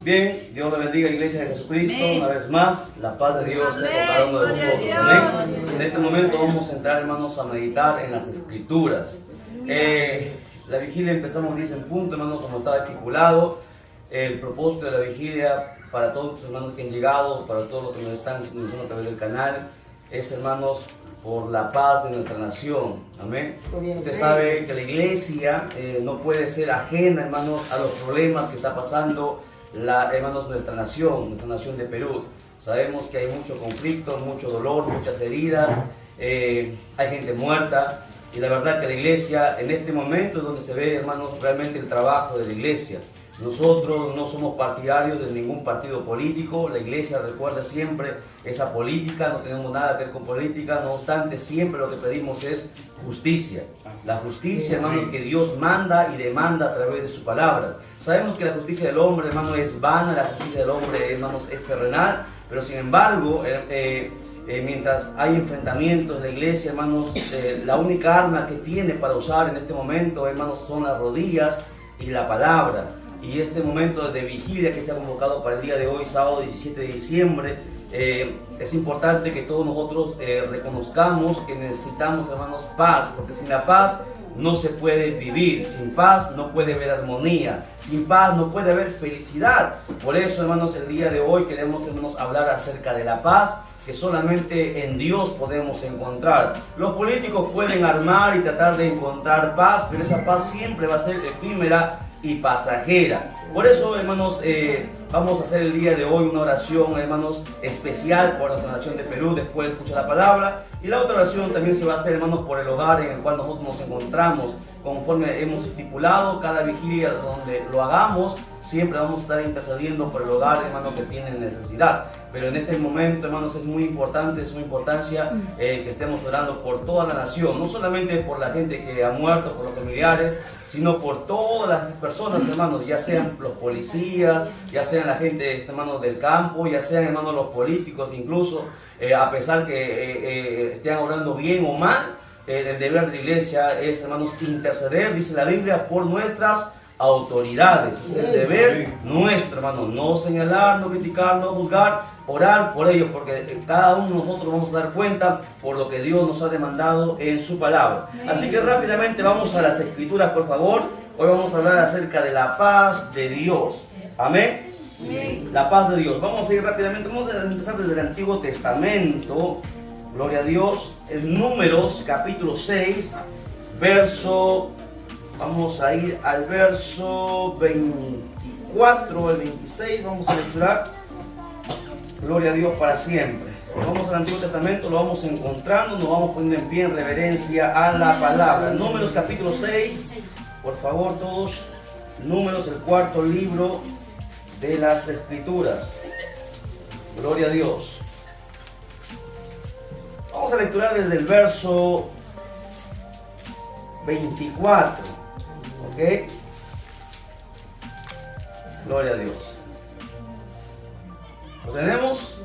Bien, Dios le bendiga, Iglesia de Jesucristo. Una vez más, la paz de Dios sea con cada uno de nosotros. Amén. En este momento vamos a entrar, hermanos, a meditar en las Escrituras. La vigilia empezamos 10 en punto, hermanos, como estaba estipulado. El propósito de la vigilia para todos los hermanos que han llegado, para todos los que nos están sintonizando a través del canal, es, hermanos, por la paz de nuestra nación. Amén. Usted sabe que la iglesia no puede ser ajena, hermanos, a los problemas que está pasando hermanos, nuestra nación de Perú. Sabemos que hay mucho conflicto, mucho dolor, muchas heridas, hay gente muerta, y la verdad que la iglesia en este momento es donde se ve, hermanos, realmente el trabajo de la iglesia. Nosotros no somos partidarios de ningún partido político. La iglesia recuerda siempre esa política, no tenemos nada que ver con política. No obstante, siempre lo que pedimos es justicia. La justicia, hermano, que Dios manda y demanda a través de su palabra. Sabemos que la justicia del hombre, hermano, es vana. La justicia del hombre, hermanos, es terrenal. Pero sin embargo, mientras hay enfrentamientos, la iglesia, hermanos, la única arma que tiene para usar en este momento, hermanos, son las rodillas y la palabra. Y este momento de vigilia que se ha convocado para el día de hoy, sábado 17 de diciembre, es importante que todos nosotros reconozcamos que necesitamos, hermanos, paz, porque sin la paz no se puede vivir, sin paz no puede haber armonía, sin paz no puede haber felicidad. Por eso, hermanos, el día de hoy queremos, hermanos, hablar acerca de la paz, que solamente en Dios podemos encontrar. Los políticos pueden armar y tratar de encontrar paz, pero esa paz siempre va a ser efímera y pasajera. Por eso, hermanos, vamos a hacer el día de hoy una oración, hermanos, especial por nuestra nación de Perú, después de escuchar la palabra. Y la otra oración también se va a hacer, hermanos, por el hogar en el cual nosotros nos encontramos. Conforme hemos estipulado, cada vigilia donde lo hagamos, siempre vamos a estar intercediendo por el hogar, hermanos, que tienen necesidad. Pero en este momento, hermanos, es muy importante, es su importancia que estemos orando por toda la nación, no solamente por la gente que ha muerto, por los familiares, sino por todas las personas, hermanos, ya sean los policías, ya sean la gente, hermanos, del campo, ya sean, hermanos, los políticos, incluso, a pesar que estén obrando bien o mal, el deber de la iglesia es, hermanos, interceder, dice la Biblia, por nuestras autoridades. Es el deber nuestro, hermano, no señalar, no criticar, no juzgar, orar por ellos, porque cada uno de nosotros vamos a dar cuenta por lo que Dios nos ha demandado en su palabra. Así que rápidamente vamos a las Escrituras, por favor. Hoy vamos a hablar acerca de la paz de Dios. Amén. La paz de Dios. Vamos a ir rápidamente, vamos a empezar desde el Antiguo Testamento. Gloria a Dios. En Números capítulo 6, vamos a ir al verso 24, el 26, vamos a lecturar. Gloria a Dios para siempre. Vamos al Antiguo Testamento, lo vamos encontrando, nos vamos poniendo en pie en reverencia a la palabra. Números capítulo 6, por favor todos. Números, el cuarto libro de las Escrituras. Gloria a Dios. Vamos a lecturar desde el verso 24. ¿Ok? Gloria a Dios. ¿Lo tenemos?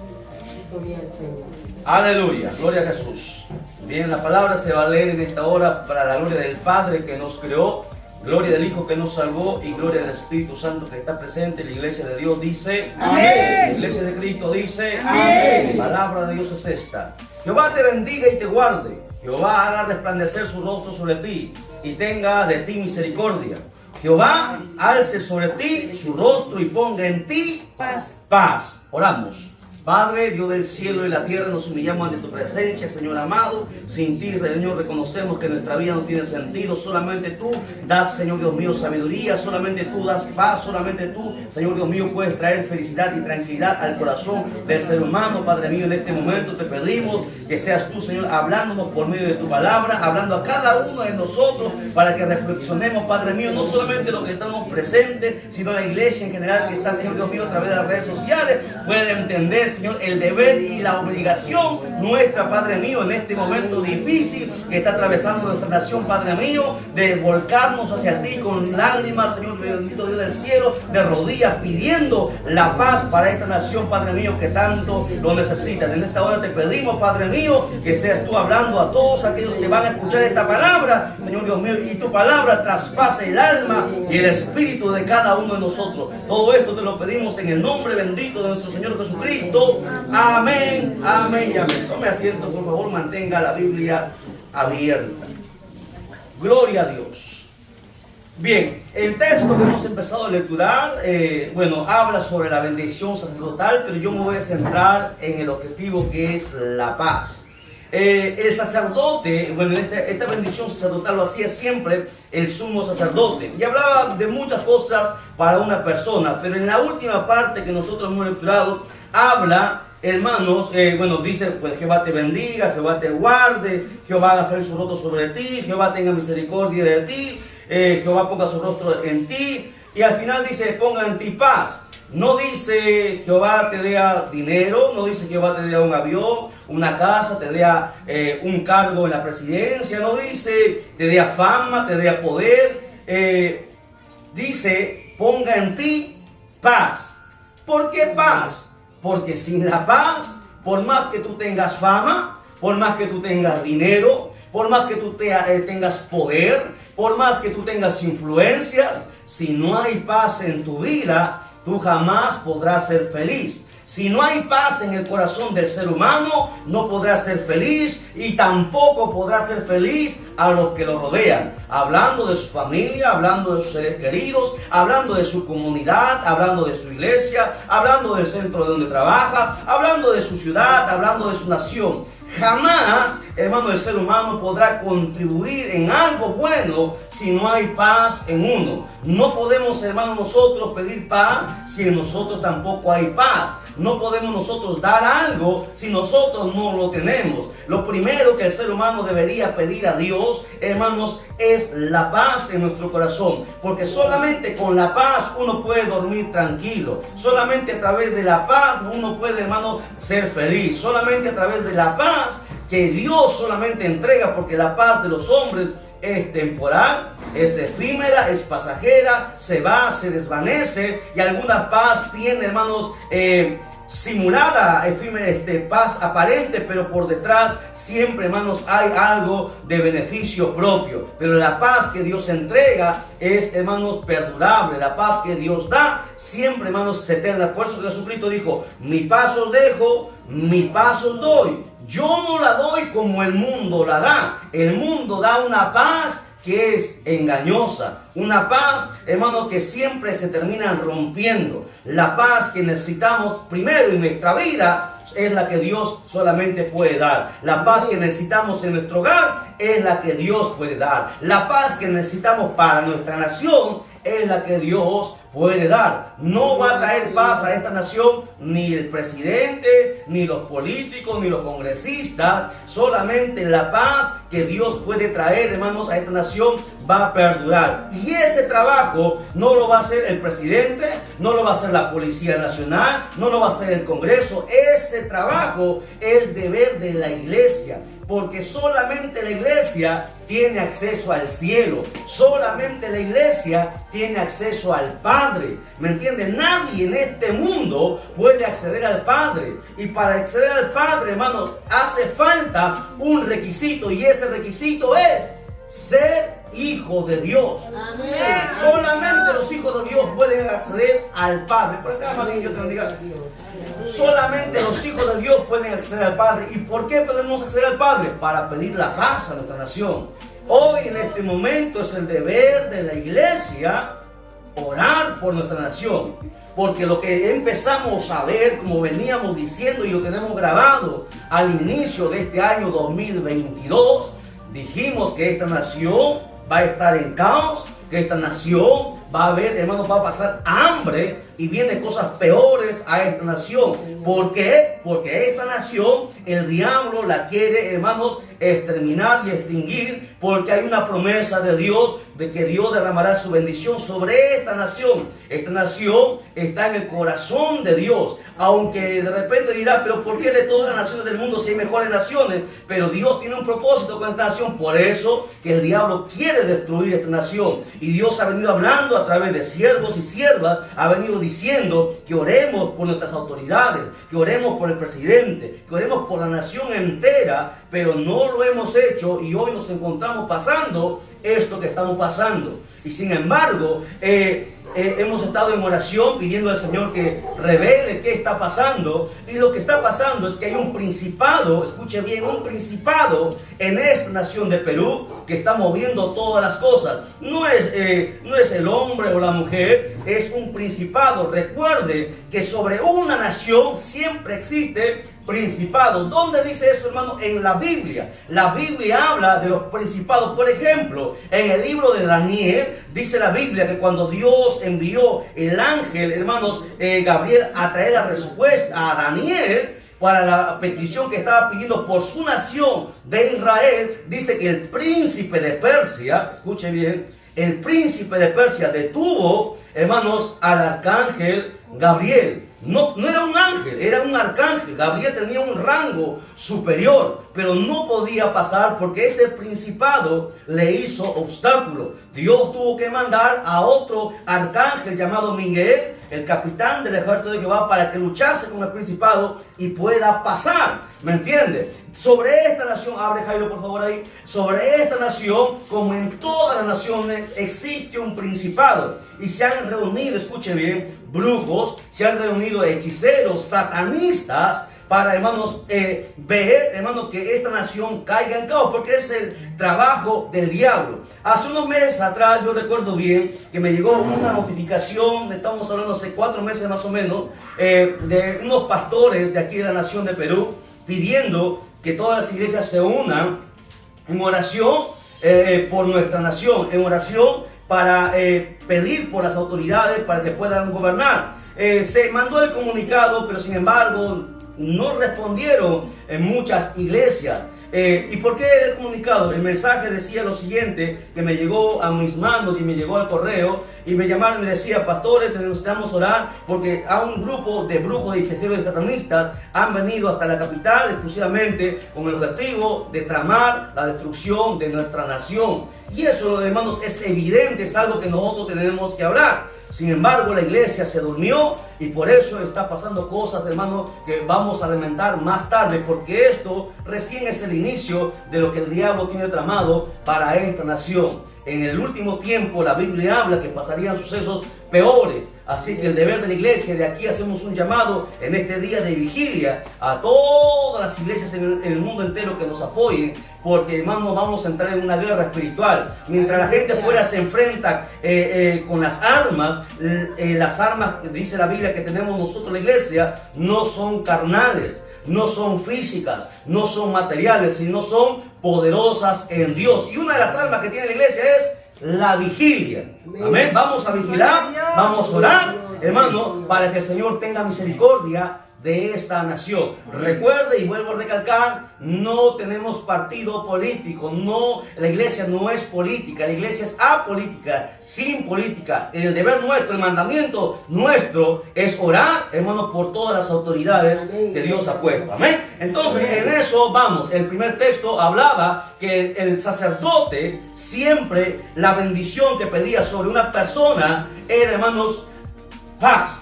Aleluya, gloria a Jesús. Bien, la palabra se va a leer en esta hora para la gloria del Padre que nos creó, gloria del Hijo que nos salvó y gloria del Espíritu Santo que está presente. La iglesia de Dios dice amén. La iglesia de Cristo dice amén. La palabra de Dios es esta: Jehová te bendiga y te guarde. Jehová haga resplandecer su rostro sobre ti y tenga de ti misericordia. Jehová alce sobre ti su rostro y ponga en ti paz. Oramos. Padre, Dios del cielo y la tierra, nos humillamos ante tu presencia, Señor amado. Sin ti, Señor, reconocemos que nuestra vida no tiene sentido. Solamente tú das, Señor Dios mío, sabiduría. Solamente tú das paz. Solamente tú, Señor Dios mío, puedes traer felicidad y tranquilidad al corazón del ser humano. Padre mío, en este momento te pedimos que seas tú, Señor, hablándonos por medio de tu palabra, hablando a cada uno de nosotros para que reflexionemos, Padre mío, no solamente los que estamos presentes, sino la iglesia en general que está, Señor Dios mío, a través de las redes sociales, puede entender, Señor, el deber y la obligación nuestra, Padre mío, en este momento difícil que está atravesando nuestra nación, Padre mío, de volcarnos hacia ti con lágrimas, Señor, bendito Dios del cielo, de rodillas, pidiendo la paz para esta nación, Padre mío, que tanto lo necesitan. En esta hora te pedimos, Padre mío, que seas tú hablando a todos aquellos que van a escuchar esta palabra, Señor Dios mío, y tu palabra traspase el alma y el espíritu de cada uno de nosotros. Todo esto te lo pedimos en el nombre bendito de nuestro Señor Jesucristo. Amén, amén y amén. Tome asiento, por favor, mantenga la Biblia abierta. Gloria a Dios. Bien, el texto que hemos empezado a lecturar, habla sobre la bendición sacerdotal, pero yo me voy a centrar en el objetivo que es la paz. El sacerdote, esta bendición sacerdotal lo hacía siempre el sumo sacerdote y hablaba de muchas cosas para una persona, pero en la última parte que nosotros hemos lecturado habla, hermanos, dice, pues Jehová te bendiga, Jehová te guarde, Jehová haga salir su rostro sobre ti, Jehová tenga misericordia de ti, Jehová ponga su rostro en ti, y al final dice, ponga en ti paz. No dice Jehová te dé dinero, no dice Jehová te dé un avión, una casa, te dé un cargo en la presidencia, no dice te dé fama, te dé poder. Dice ponga en ti paz. ¿Por qué paz? Porque sin la paz, por más que tú tengas fama, por más que tú tengas dinero, por más que tú tengas poder, por más que tú tengas influencias, si no hay paz en tu vida, tú jamás podrás ser feliz. Si no hay paz en el corazón del ser humano, no podrá ser feliz y tampoco podrá ser feliz a los que lo rodean. Hablando de su familia, hablando de sus seres queridos, hablando de su comunidad, hablando de su iglesia, hablando del centro donde trabaja, hablando de su ciudad, hablando de su nación. Jamás, hermano, el ser humano podrá contribuir en algo bueno si no hay paz en uno. No podemos, hermano, nosotros pedir paz si en nosotros tampoco hay paz. No podemos nosotros dar algo si nosotros no lo tenemos. Lo primero que el ser humano debería pedir a Dios, hermanos, es la paz en nuestro corazón. Porque solamente con la paz uno puede dormir tranquilo. Solamente a través de la paz uno puede, hermano, ser feliz. Solamente a través de la paz que Dios solamente entrega, porque la paz de los hombres es temporal, es efímera, es pasajera, se va, se desvanece, y alguna paz tiene, hermanos, simulada, efímera, paz aparente, pero por detrás siempre, hermanos, hay algo de beneficio propio. Pero la paz que Dios entrega es, hermanos, perdurable. La paz que Dios da siempre, hermanos, es eterna. Por eso Jesucristo dijo: mi paz os dejo, mi paz os doy. Yo no la doy como el mundo la da. El mundo da una paz que es engañosa, una paz, hermano, que siempre se termina rompiendo. La paz que necesitamos primero en nuestra vida es la que Dios solamente puede dar. La paz que necesitamos en nuestro hogar es la que Dios puede dar. La paz que necesitamos para nuestra nación es la que Dios puede dar. No va a traer paz a esta nación ni el presidente, ni los políticos, ni los congresistas. Solamente la paz que Dios puede traer, hermanos, a esta nación va a perdurar. Y ese trabajo no lo va a hacer el presidente, no lo va a hacer la Policía Nacional, no lo va a hacer el Congreso. Ese trabajo es deber de la iglesia. Porque solamente la iglesia tiene acceso al cielo. Solamente la iglesia tiene acceso al Padre. ¿Me entiende? Nadie en este mundo puede acceder al Padre. Y para acceder al Padre, hermanos, hace falta un requisito. Y ese requisito es ser hijo de Dios. Amén. Solamente los hijos de Dios pueden acceder al Padre. Por acá, María, yo te lo diga. Solamente los hijos de Dios pueden acceder al Padre. ¿Y por qué podemos acceder al Padre? Para pedir la paz a nuestra nación. Hoy, en este momento, es el deber de la iglesia orar por nuestra nación. Porque lo que empezamos a ver, como veníamos diciendo y lo tenemos grabado al inicio de este año 2022, dijimos que esta nación va a estar en caos, que esta nación va a haber, hermanos, va a pasar hambre. y vienen cosas peores a esta nación. ¿Por qué? Porque esta nación, el diablo la quiere, hermanos, exterminar y extinguir, porque hay una promesa de Dios de que Dios derramará su bendición sobre esta nación. Esta nación está en el corazón de Dios, aunque de repente dirá, pero ¿por qué de todas las naciones del mundo si hay mejores naciones? Pero Dios tiene un propósito con esta nación, por eso que el diablo quiere destruir esta nación. Y Dios ha venido hablando a través de siervos y siervas, ha venido diciendo que oremos por nuestras autoridades, que oremos por el presidente, que oremos por la nación entera, pero no lo hemos hecho y hoy nos encontramos pasando esto que estamos pasando. Y sin embargo, hemos estado en oración pidiendo al Señor que revele qué está pasando. Y lo que está pasando es que hay un principado, escuche bien, un principado en esta nación de Perú que está moviendo todas las cosas. No es el hombre o la mujer, es un principado. Recuerde que sobre una nación siempre existe principado. ¿Dónde dice eso, hermano? En la Biblia. La Biblia habla de los principados. Por ejemplo, en el libro de Daniel, dice la Biblia que cuando Dios envió el ángel, hermanos, Gabriel, a traer la respuesta a Daniel para la petición que estaba pidiendo por su nación de Israel, dice que el príncipe de Persia, escuche bien, el príncipe de Persia detuvo, hermanos, al arcángel Gabriel. No era un ángel, era un arcángel. Gabriel tenía un rango superior, pero no podía pasar porque este principado le hizo obstáculo. Dios tuvo que mandar a otro arcángel llamado Miguel, el capitán del ejército de Jehová, para que luchase con el principado y pueda pasar. ¿Me entiende? Sobre esta nación, abre Jairo por favor ahí, sobre esta nación, como en todas las naciones, existe un principado. Y se han reunido, escuche bien, brujos, se han reunido hechiceros, satanistas, para, hermanos, ver, hermanos, que esta nación caiga en caos, porque es el trabajo del diablo. Hace unos meses atrás, yo recuerdo bien, que me llegó una notificación, estamos hablando hace 4 meses más o menos, de unos pastores de aquí de la nación de Perú, pidiendo que todas las iglesias se unan en oración por nuestra nación, en oración para pedir por las autoridades para que puedan gobernar. Se mandó el comunicado, pero sin embargo no respondieron en muchas iglesias. ¿Y por qué el comunicado? El mensaje decía lo siguiente, que me llegó a mis manos y me llegó al correo, y me llamaron y me decía, pastores, necesitamos orar porque a un grupo de brujos, de hechiceros y satanistas han venido hasta la capital exclusivamente con el objetivo de tramar la destrucción de nuestra nación. Y eso, hermanos, es evidente, es algo que nosotros tenemos que hablar. Sin embargo, la iglesia se durmió y por eso está pasando cosas, hermano, que vamos a lamentar más tarde, porque esto recién es el inicio de lo que el diablo tiene tramado para esta nación. En el último tiempo la Biblia habla que pasarían sucesos peores. Así que el deber de la iglesia, de aquí hacemos un llamado en este día de vigilia a todas las iglesias en el mundo entero que nos apoyen, porque, hermano, vamos a entrar en una guerra espiritual. Mientras la gente afuera se enfrenta con las armas, dice la Biblia que tenemos nosotros la iglesia, no son carnales, no son físicas, no son materiales, sino son poderosas en Dios. Y una de las armas que tiene la iglesia es la vigilia. Amén. Vamos a vigilar, vamos a orar, hermano, para que el Señor tenga misericordia de esta nación. Recuerde, y vuelvo a recalcar, no tenemos partido político. No, la iglesia no es política, la iglesia es apolítica, sin política. El deber nuestro, el mandamiento nuestro es orar, hermanos, por todas las autoridades que Dios ha puesto. Amén. Entonces, en eso vamos. El primer texto hablaba que el sacerdote siempre, la bendición que pedía sobre una persona era, hermanos, paz.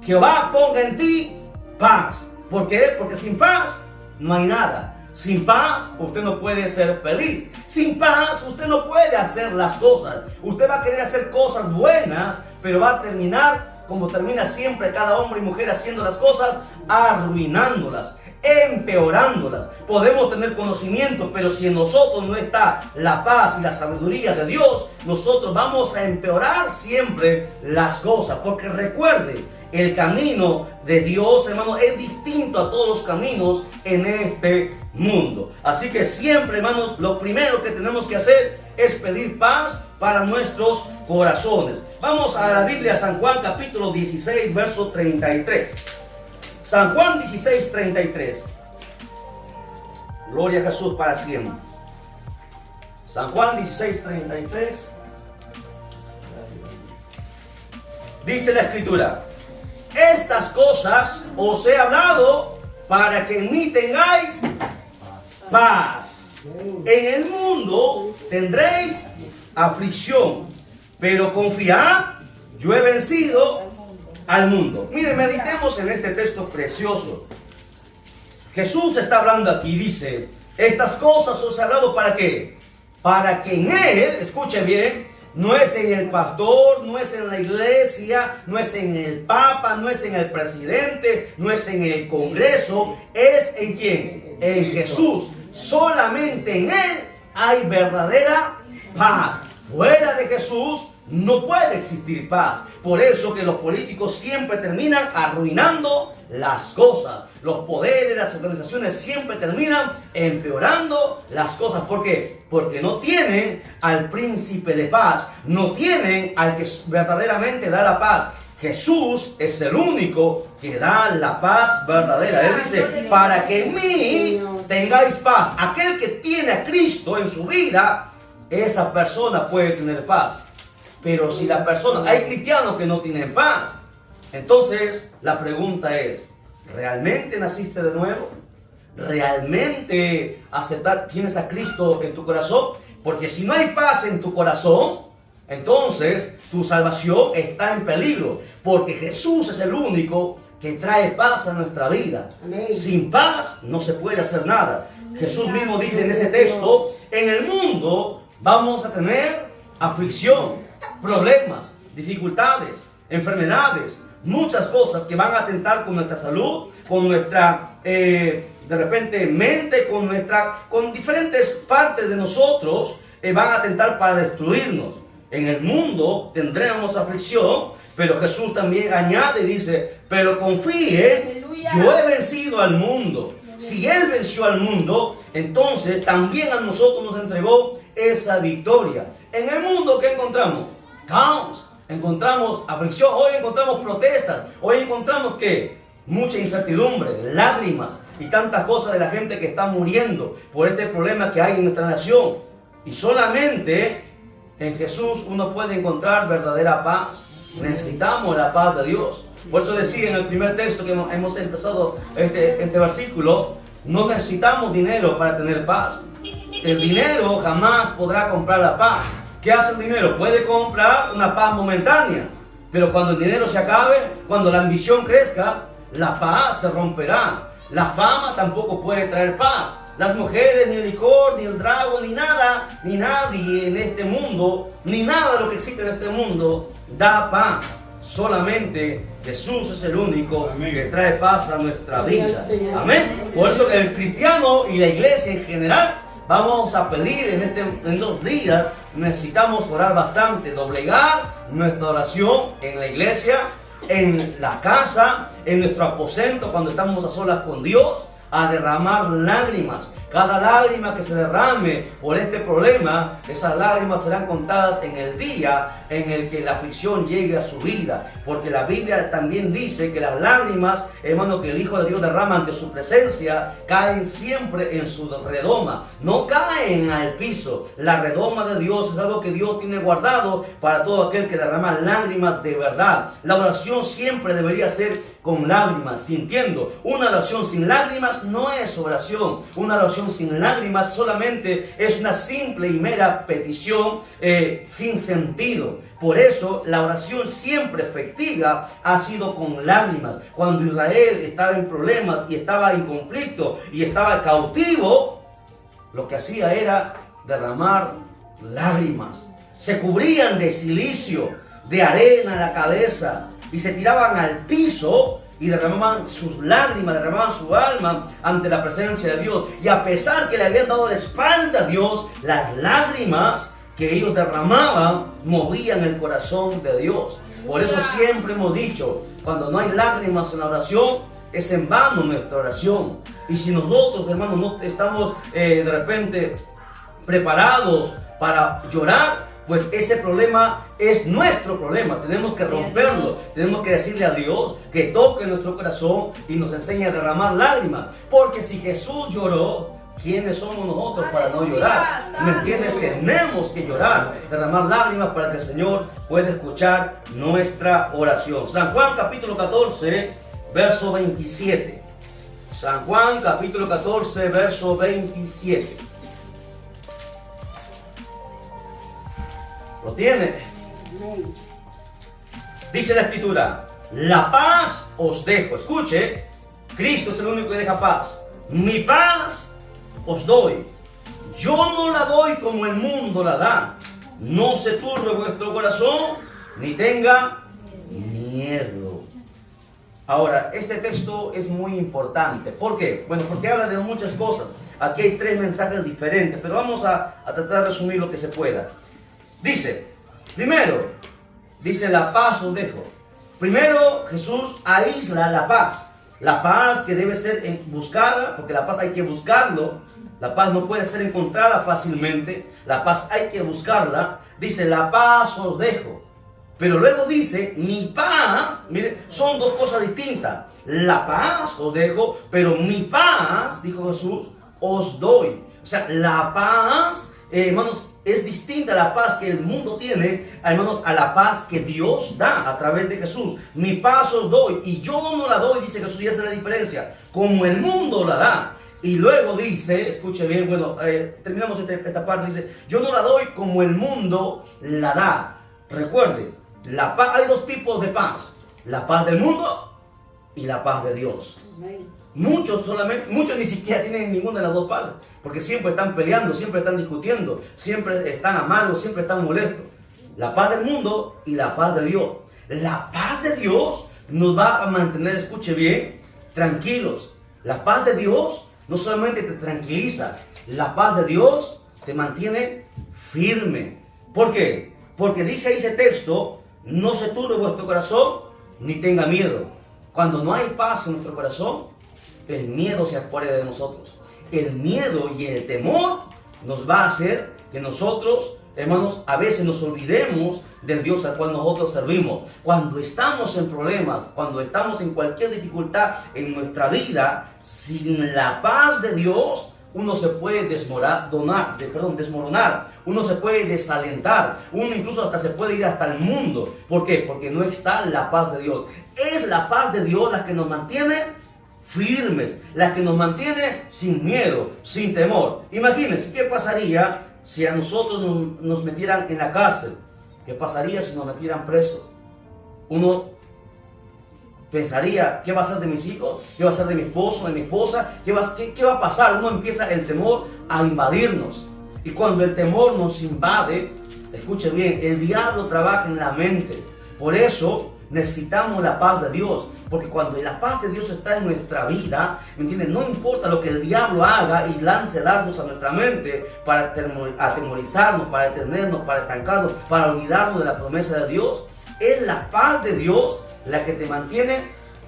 Jehová ponga en ti paz. ¿Por qué? Porque sin paz no hay nada. Sin paz usted no puede ser feliz. Sin paz usted no puede hacer las cosas. Usted va a querer hacer cosas buenas, pero va a terminar como termina siempre cada hombre y mujer haciendo las cosas, arruinándolas, empeorándolas. Podemos tener conocimiento, pero si en nosotros no está la paz y la sabiduría de Dios, nosotros vamos a empeorar siempre las cosas. Porque recuerde, el camino de Dios, hermano, es distinto a todos los caminos en este mundo. Así que siempre, hermanos, lo primero que tenemos que hacer es pedir paz para nuestros corazones. Vamos a la Biblia, San Juan capítulo 16, verso 33. San Juan 16, 33. Gloria a Jesús para siempre. San Juan 16, 33. Dice la Escritura: estas cosas os he hablado para que en mí tengáis paz. En el mundo tendréis aflicción, pero confiad, yo he vencido al mundo. Miren, meditemos en este texto precioso. Jesús está hablando aquí, dice: estas cosas os he hablado para qué. Para que en Él, escuche bien, no es en el pastor, no es en la iglesia, no es en el papa, no es en el presidente, no es en el congreso, es en quién, en Jesús. Solamente en Él hay verdadera paz. Fuera de Jesús no puede existir paz. Por eso que los políticos siempre terminan arruinando las cosas. Los poderes, las organizaciones siempre terminan empeorando las cosas. ¿Por qué? Porque no tienen al príncipe de paz. No tienen al que verdaderamente da la paz. Jesús es el único que da la paz verdadera. Él dice: para que en mí tengáis paz. Aquel que tiene a Cristo en su vida, esa persona puede tener paz. Pero si la persona, hay cristianos que no tienen paz. Entonces la pregunta es: ¿realmente naciste de nuevo? ¿Realmente tienes a Cristo en tu corazón? Porque si no hay paz en tu corazón, entonces tu salvación está en peligro. Porque Jesús es el único que trae paz a nuestra vida. Amén. Sin paz no se puede hacer nada. Jesús mismo dice en ese texto: en el mundo vamos a tener aflicción, problemas, dificultades, enfermedades, muchas cosas que van a atentar con nuestra salud, con nuestra de repente mente, con diferentes partes de nosotros, van a atentar para destruirnos. En el mundo tendremos aflicción, pero Jesús también añade y dice: pero confíe, yo he vencido al mundo. Si Él venció al mundo, entonces también a nosotros nos entregó esa victoria. En el mundo, ¿qué encontramos? Caos, encontramos aflicción, hoy encontramos protestas, hoy encontramos ¿qué? Mucha incertidumbre, lágrimas y tantas cosas de la gente que está muriendo por este problema que hay en nuestra nación. Y solamente en Jesús uno puede encontrar verdadera paz. Necesitamos la paz de Dios. Por eso decía en el primer texto que hemos empezado este versículo: no necesitamos dinero para tener paz. El dinero jamás podrá comprar la paz. ¿Qué hace el dinero? Puede comprar una paz momentánea, pero cuando el dinero se acabe, cuando la ambición crezca, la paz se romperá. La fama tampoco puede traer paz. Las mujeres, ni el licor, ni el trago, ni nada, ni nadie en este mundo, ni nada de lo que existe en este mundo da paz. Solamente Jesús es el único que trae paz a nuestra vida. Amén. Por eso que el cristiano y la iglesia en general vamos a pedir en estos días, necesitamos orar bastante, doblegar nuestra oración en la iglesia, en la casa, en nuestro aposento cuando estamos a solas con Dios, a derramar lágrimas. Cada lágrima que se derrame por este problema, esas lágrimas serán contadas en el día en el que la aflicción llegue a su vida. Porque la Biblia también dice que las lágrimas, hermano, que el Hijo de Dios derrama ante su presencia, caen siempre en su redoma. No caen al piso. La redoma de Dios es algo que Dios tiene guardado para todo aquel que derrama lágrimas de verdad. La oración siempre debería ser con lágrimas, sintiendo. Una oración sin lágrimas no es oración. Una oración sin lágrimas solamente es una simple y mera petición sin sentido. Por eso la oración siempre efectiva ha sido con lágrimas. Cuando Israel estaba en problemas y estaba en conflicto y estaba cautivo, lo que hacía era derramar lágrimas. Se cubrían de silicio, de arena en la cabeza y se tiraban al piso y derramaban sus lágrimas, derramaban su alma ante la presencia de Dios. Y a pesar que le habían dado la espalda a Dios, las lágrimas que ellos derramaban movían el corazón de Dios. Por eso siempre hemos dicho, cuando no hay lágrimas en la oración, es en vano nuestra oración. Y si nosotros, hermanos, no estamos de repente preparados para llorar, pues ese problema es nuestro problema. Tenemos que romperlo. Tenemos que decirle a Dios que toque nuestro corazón y nos enseñe a derramar lágrimas. Porque si Jesús lloró, ¿quiénes somos nosotros para no llorar? ¿Me entiendes? Tenemos que llorar, derramar lágrimas para que el Señor pueda escuchar nuestra oración. San Juan capítulo 14, verso 27. San Juan capítulo 14, verso 27. ¿Lo tiene? Dice la Escritura: la paz os dejo. Escuche, Cristo es el único que deja paz. Mi paz os doy. Yo no la doy como el mundo la da. No se turbe vuestro corazón, ni tenga miedo. Ahora, este texto es muy importante. ¿Por qué? Bueno, porque habla de muchas cosas. Aquí hay 3 mensajes diferentes, pero vamos a tratar de resumir lo que se pueda. Dice, primero, dice la paz os dejo. Primero, Jesús aísla la paz. La paz que debe ser buscada, porque la paz hay que buscarlo. La paz no puede ser encontrada fácilmente. La paz hay que buscarla. Dice, la paz os dejo. Pero luego dice, mi paz, miren, son 2 cosas distintas. La paz os dejo, pero mi paz, dijo Jesús, os doy. O sea, la paz, hermanos, es distinta a la paz que el mundo tiene, hermanos, a la paz que Dios da a través de Jesús. Mi paz os doy y yo no la doy, dice Jesús, y esa es la diferencia, como el mundo la da. Y luego dice, escuche bien, bueno, terminamos esta parte, dice, yo no la doy como el mundo la da. Recuerde, la paz, hay 2 tipos de paz, la paz del mundo y la paz de Dios. Muchos ni siquiera tienen ninguna de las 2 paces, porque siempre están peleando, siempre están discutiendo, siempre están amargos, siempre están molestos. La paz del mundo y la paz de Dios. La paz de Dios nos va a mantener, escuche bien, tranquilos. La paz de Dios no solamente te tranquiliza, la paz de Dios te mantiene firme. ¿Por qué? Porque dice ahí ese texto, no se turbe vuestro corazón, ni tenga miedo. Cuando no hay paz en nuestro corazón, el miedo se apodera de nosotros. El miedo y el temor nos va a hacer que nosotros, hermanos, a veces nos olvidemos del Dios al cual nosotros servimos. Cuando estamos en problemas, cuando estamos en cualquier dificultad en nuestra vida, sin la paz de Dios, uno se puede desmoronar, uno se puede desalentar, uno incluso hasta se puede ir hasta el mundo. ¿Por qué? Porque no está la paz de Dios. Es la paz de Dios la que nos mantiene firmes, la que nos mantiene sin miedo, sin temor. Imagínense, ¿qué pasaría si a nosotros nos metieran en la cárcel? ¿Qué pasaría si nos metieran presos? Uno pensaría, ¿qué va a ser de mis hijos? ¿Qué va a ser de mi esposo, de mi esposa? ¿Qué va a pasar? Uno empieza el temor a invadirnos. Y cuando el temor nos invade, escuche bien, el diablo trabaja en la mente. Por eso necesitamos la paz de Dios. Porque cuando la paz de Dios está en nuestra vida, ¿me entienden? No importa lo que el diablo haga y lance dardos a nuestra mente para atemorizarnos, para detenernos, para estancarnos, para olvidarnos de la promesa de Dios. Es la paz de Dios la que te mantiene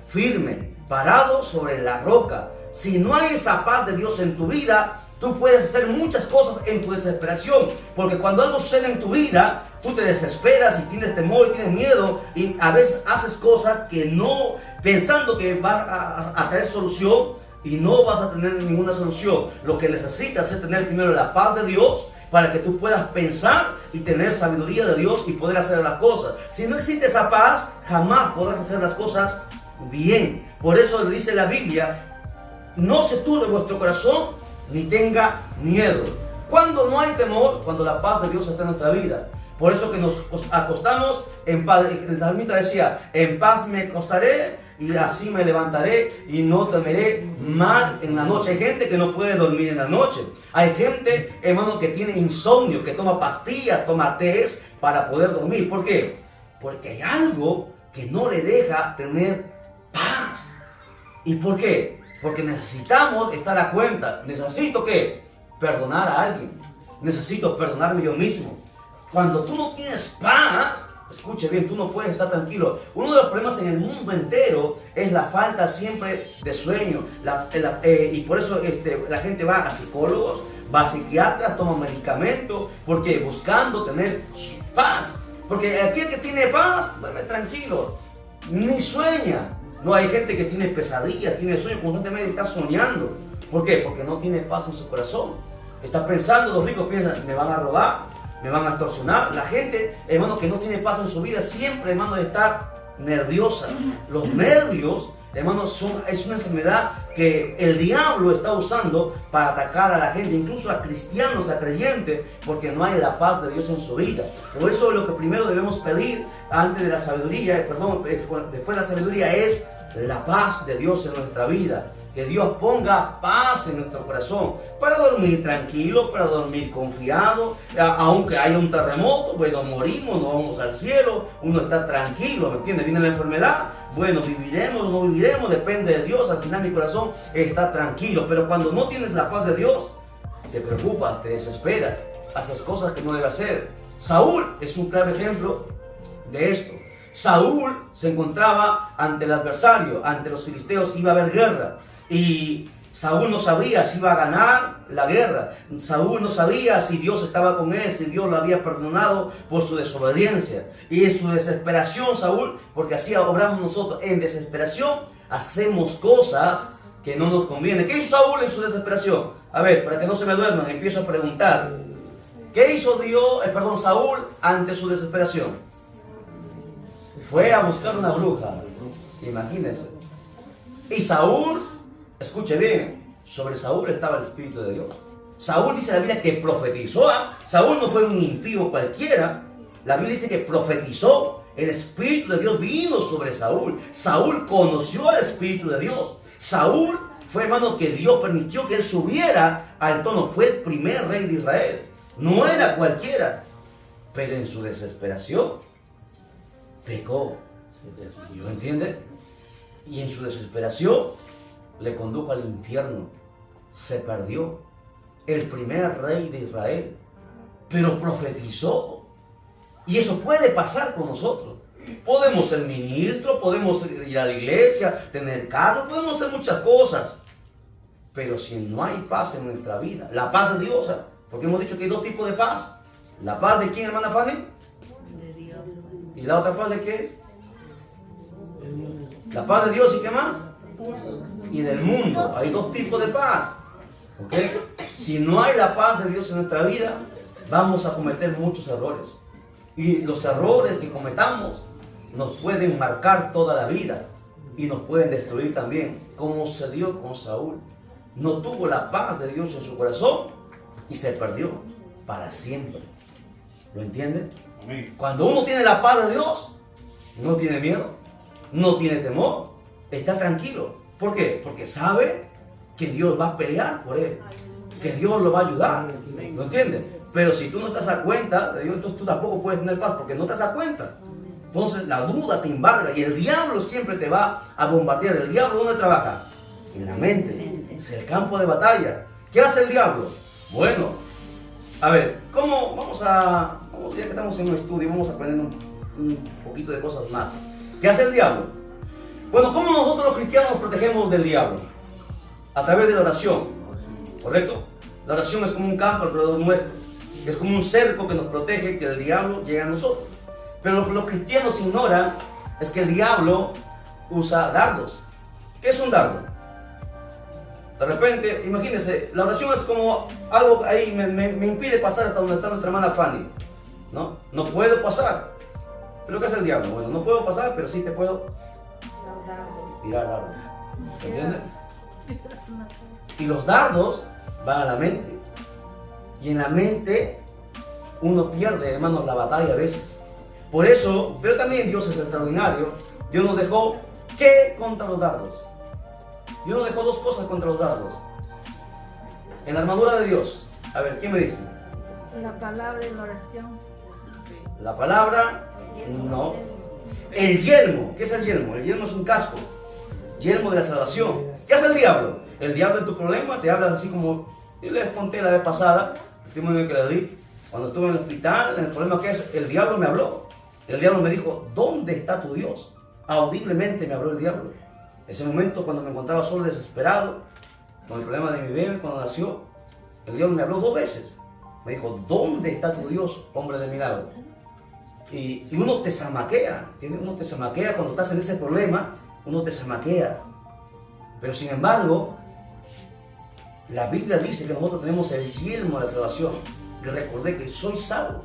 firme, parado sobre la roca. Si no hay esa paz de Dios en tu vida, tú puedes hacer muchas cosas en tu desesperación. Porque cuando algo sucede en tu vida, tú te desesperas y tienes temor y tienes miedo. Y a veces haces cosas que no, pensando que va a traer solución, y no vas a tener ninguna solución. Lo que necesitas es tener primero la paz de Dios, para que tú puedas pensar y tener sabiduría de Dios y poder hacer las cosas. Si no existe esa paz, jamás podrás hacer las cosas bien. Por eso dice la Biblia, no se turbe vuestro corazón, ni tenga miedo. Cuando no hay temor, cuando la paz de Dios está en nuestra vida. Por eso que nos acostamos en paz. El salmista decía, en paz me acostaré y así me levantaré y no temeré mal en la noche. Hay gente que no puede dormir en la noche. Hay gente, hermano, que tiene insomnio, que toma pastillas, toma tés para poder dormir. ¿Por qué? Porque hay algo que no le deja tener paz. ¿Y por qué? Porque necesitamos estar a cuenta. Necesito ¿qué? Perdonar a alguien. Necesito perdonarme yo mismo. Cuando tú no tienes paz, escuche bien, tú no puedes estar tranquilo. Uno de los problemas en el mundo entero es la falta siempre de sueño. Y por eso la gente va a psicólogos, va a psiquiatras, toma medicamentos, porque buscando tener paz. Porque aquel que tiene paz, duerme tranquilo, ni sueña. No, hay gente que tiene pesadillas, tiene sueños, constantemente está soñando. ¿Por qué? Porque no tiene paz en su corazón. Está pensando, los ricos piensan, me van a robar, me van a extorsionar. La gente, hermano, que no tiene paz en su vida, siempre, hermano, está nerviosa. Los nervios, hermano, es una enfermedad que el diablo está usando para atacar a la gente, incluso a cristianos, a creyentes, porque no hay la paz de Dios en su vida. Por eso lo que primero debemos pedir antes de la sabiduría, después de la sabiduría, es la paz de Dios en nuestra vida. Que Dios ponga paz en nuestro corazón para dormir tranquilo, para dormir confiado. Aunque haya un terremoto, bueno, morimos, no vamos al cielo, uno está tranquilo, ¿me entiendes? Viene la enfermedad, bueno, viviremos o no viviremos, depende de Dios. Al final mi corazón está tranquilo. Pero cuando no tienes la paz de Dios, te preocupas, te desesperas, haces cosas que no debes hacer. Saúl es un claro ejemplo de esto. Saúl se encontraba ante el adversario, ante los filisteos, iba a haber guerra. Y Saúl no sabía si iba a ganar la guerra. Saúl no sabía si Dios estaba con él, si Dios lo había perdonado por su desobediencia. Y en su desesperación, Saúl, porque así obramos nosotros, en desesperación hacemos cosas que no nos convienen. ¿Qué hizo Saúl en su desesperación? A ver, para que no se me duerman, empiezo a preguntar. ¿Qué hizo Saúl ante su desesperación? Fue a buscar una bruja. Imagínense. Y Saúl, escuche bien, sobre Saúl estaba el Espíritu de Dios. Saúl dice la Biblia que profetizó. Saúl no fue un impío cualquiera. La Biblia dice que profetizó. El Espíritu de Dios vino sobre Saúl. Saúl conoció al Espíritu de Dios. Saúl fue, hermano, que Dios permitió que él subiera al trono. Fue el primer rey de Israel. No era cualquiera. Pero en su desesperación pecó. ¿Lo entiende? Y en su desesperación le condujo al infierno. Se perdió. El primer rey de Israel. Pero profetizó. Y eso puede pasar con nosotros. Podemos ser ministros, podemos ir a la iglesia, tener carro, podemos hacer muchas cosas. Pero si no hay paz en nuestra vida, la paz de Dios, porque hemos dicho que hay dos tipos de paz. ¿La paz de quién, hermana Fanny? De Dios. ¿Y la otra paz de qué es? La paz de Dios, ¿y qué más? Y del mundo. Hay dos tipos de paz. ¿Ok? Si no hay la paz de Dios en nuestra vida, vamos a cometer muchos errores. Y los errores que cometamos nos pueden marcar toda la vida y nos pueden destruir también, como se dio con Saúl. No tuvo la paz de Dios en su corazón y se perdió para siempre. ¿Lo entienden? Cuando uno tiene la paz de Dios, no tiene miedo, no tiene temor, está tranquilo. ¿Por qué? Porque sabe que Dios va a pelear por él, que Dios lo va a ayudar. ¿Lo entiendes? Pero si tú no te das cuenta de Dios, entonces tú tampoco puedes tener paz porque no te das cuenta. Entonces la duda te embarga y el diablo siempre te va a bombardear. ¿El diablo dónde trabaja? En la mente. Es el campo de batalla. ¿Qué hace el diablo? Bueno, a ver, ya que estamos en un estudio, vamos a aprender un poquito de cosas más. ¿Qué hace el diablo? Bueno, ¿cómo nosotros los cristianos nos protegemos del diablo? A través de la oración, ¿correcto? La oración es como un campo alrededor nuestro. Es como un cerco que nos protege que el diablo llegue a nosotros. Pero lo que los cristianos ignoran es que el diablo usa dardos. ¿Qué es un dardo? De repente, imagínense, la oración es como algo ahí me impide pasar hasta donde está nuestra hermana Fanny. No puedo pasar. ¿Pero qué hace el diablo? Bueno, no puedo pasar, pero sí te puedo tirar dardos. ¿Entiendes? Y los dardos van a la mente. Y en la mente uno pierde, hermanos, la batalla a veces. Por eso, pero también Dios es extraordinario. Dios nos dejó, ¿qué contra los dardos? Dios nos dejó dos cosas contra los dardos. En la armadura de Dios. A ver, ¿quién me dice? La palabra y la oración. La palabra, no. El yelmo, ¿qué es el yelmo? El yelmo es un casco. Yelmo de la salvación. ¿Qué hace el diablo? El diablo en tu problema te habla así como yo les conté la vez pasada. El testimonio que le di, cuando estuve en el hospital, el problema que es, el diablo me habló. El diablo me dijo, ¿dónde está tu Dios? Audiblemente me habló el diablo. Ese momento cuando me encontraba solo, desesperado, con el problema de mi bebé cuando nació, El diablo me habló 2 veces. Me dijo, ¿dónde está tu Dios, hombre de milagro? Y uno te zamaquea, uno te zamaquea cuando estás en ese problema, uno te zamaquea. Pero sin embargo, la Biblia dice que nosotros tenemos el yelmo de la salvación. Y recordé que soy salvo,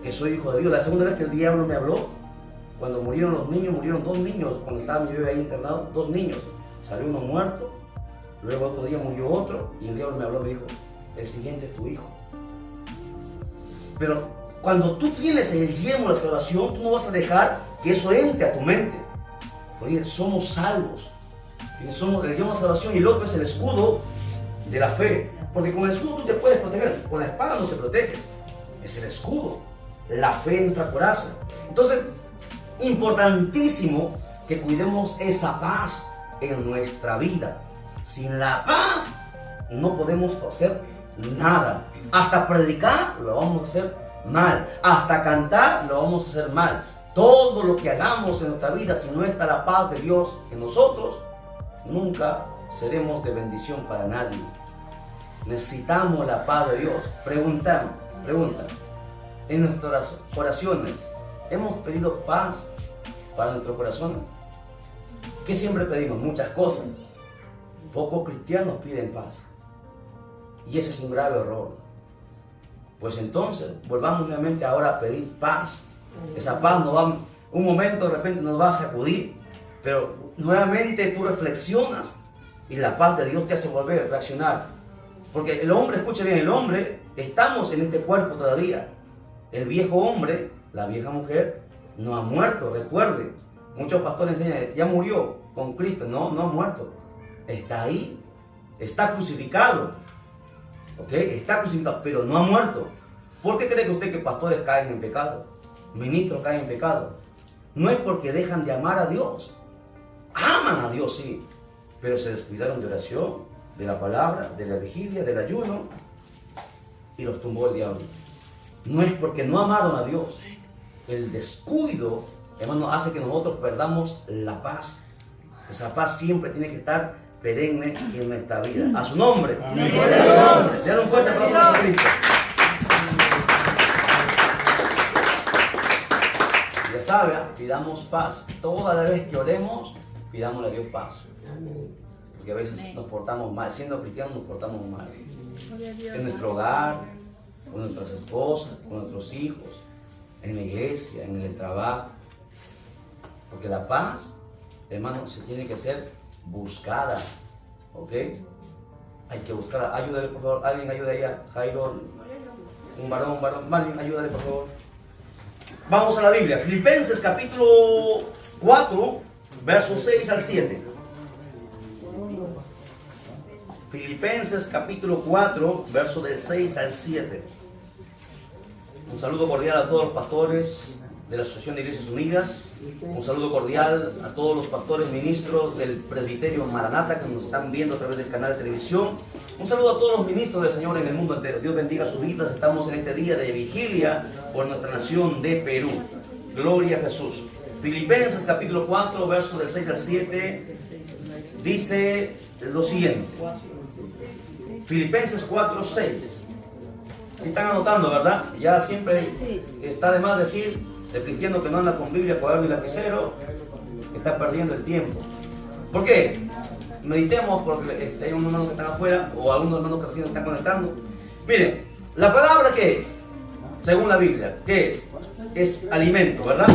que soy hijo de Dios. La segunda vez que el diablo me habló, cuando murieron los niños, murieron 2 niños, cuando estaba mi bebé ahí internado, 2 niños. Salió uno muerto, luego otro día murió otro, y el diablo me habló y me dijo, el siguiente es tu hijo. Pero cuando tú tienes el yelmo de la salvación, tú no vas a dejar que eso entre a tu mente. Oye, somos salvos. Somos el yelmo de la salvación y el otro es el escudo de la fe. Porque con el escudo tú te puedes proteger, con la espada no te proteges. Es el escudo. La fe entra coraza. Entonces, importantísimo que cuidemos esa paz en nuestra vida. Sin la paz no podemos hacer nada. Hasta predicar lo vamos a hacer mal. Hasta cantar lo vamos a hacer mal. Todo lo que hagamos en nuestra vida, si no está la paz de Dios en nosotros, nunca seremos de bendición para nadie. Necesitamos la paz de Dios. Pregunta. En nuestras oraciones, ¿hemos pedido paz para nuestros corazones? ¿Qué siempre pedimos? Muchas cosas. Pocos cristianos piden paz. Y ese es un grave error. Pues entonces, volvamos nuevamente ahora a pedir paz. Esa paz nos va, un momento de repente nos va a sacudir, pero nuevamente tú reflexionas y la paz de Dios te hace volver a reaccionar. Porque el hombre, escuche bien, el hombre, estamos en este cuerpo todavía. El viejo hombre, la vieja mujer, no ha muerto, recuerde. Muchos pastores enseñan, ya murió con Cristo. No, no ha muerto. Está ahí, está crucificado. ¿Ok? Está crucificado, pero no ha muerto. ¿Por qué cree usted que pastores caen en pecado? Ministros caen en pecado. No es porque dejan de amar a Dios. Aman a Dios, sí, pero se descuidaron de oración, de la palabra, de la vigilia, del ayuno, y los tumbó el diablo. No es porque no amaron a Dios. El descuido, hermano, hace que nosotros perdamos la paz. Esa paz siempre tiene que estar perenne en nuestra vida. A su nombre. Amén. Denle un fuerte aplauso a Cristo. Ya sabe, pidamos paz. Toda la vez que oremos, pidámosle a Dios paz. Porque a veces nos portamos mal. Siendo cristianos nos portamos mal. En nuestro hogar, con nuestras esposas, con nuestros hijos, en la iglesia, en el trabajo. Porque la paz, hermano, se tiene que ser buscada. ¿Ok? Hay que buscarla. Ayúdale, por favor. Alguien ayude ahí a Jairo. Un varón. Alguien ayúdale, por favor. Vamos a la Biblia. Filipenses capítulo 4, versos 6 al 7. Filipenses capítulo 4, versos del 6 al 7. Un saludo cordial a todos los pastores de la Asociación de Iglesias Unidas. Un saludo cordial a todos los pastores ministros del presbiterio Maranata que nos están viendo a través del canal de televisión. Un saludo a todos los ministros del Señor en el mundo entero. Dios bendiga sus vidas. Estamos en este día de vigilia por nuestra nación de Perú. Gloria a Jesús. Filipenses capítulo 4, versos del 6 al 7, dice lo siguiente. Filipenses 4, 6. Están anotando, ¿verdad? Ya siempre está de más decir, el cristiano que no anda con Biblia, cuaderno y lapicero, está perdiendo el tiempo. ¿Por qué? Meditemos, porque hay unos hermanos que están afuera, o algunos hermanos que recién están conectando. Miren, la palabra ¿qué es? Según la Biblia, ¿qué es? Es alimento, ¿verdad?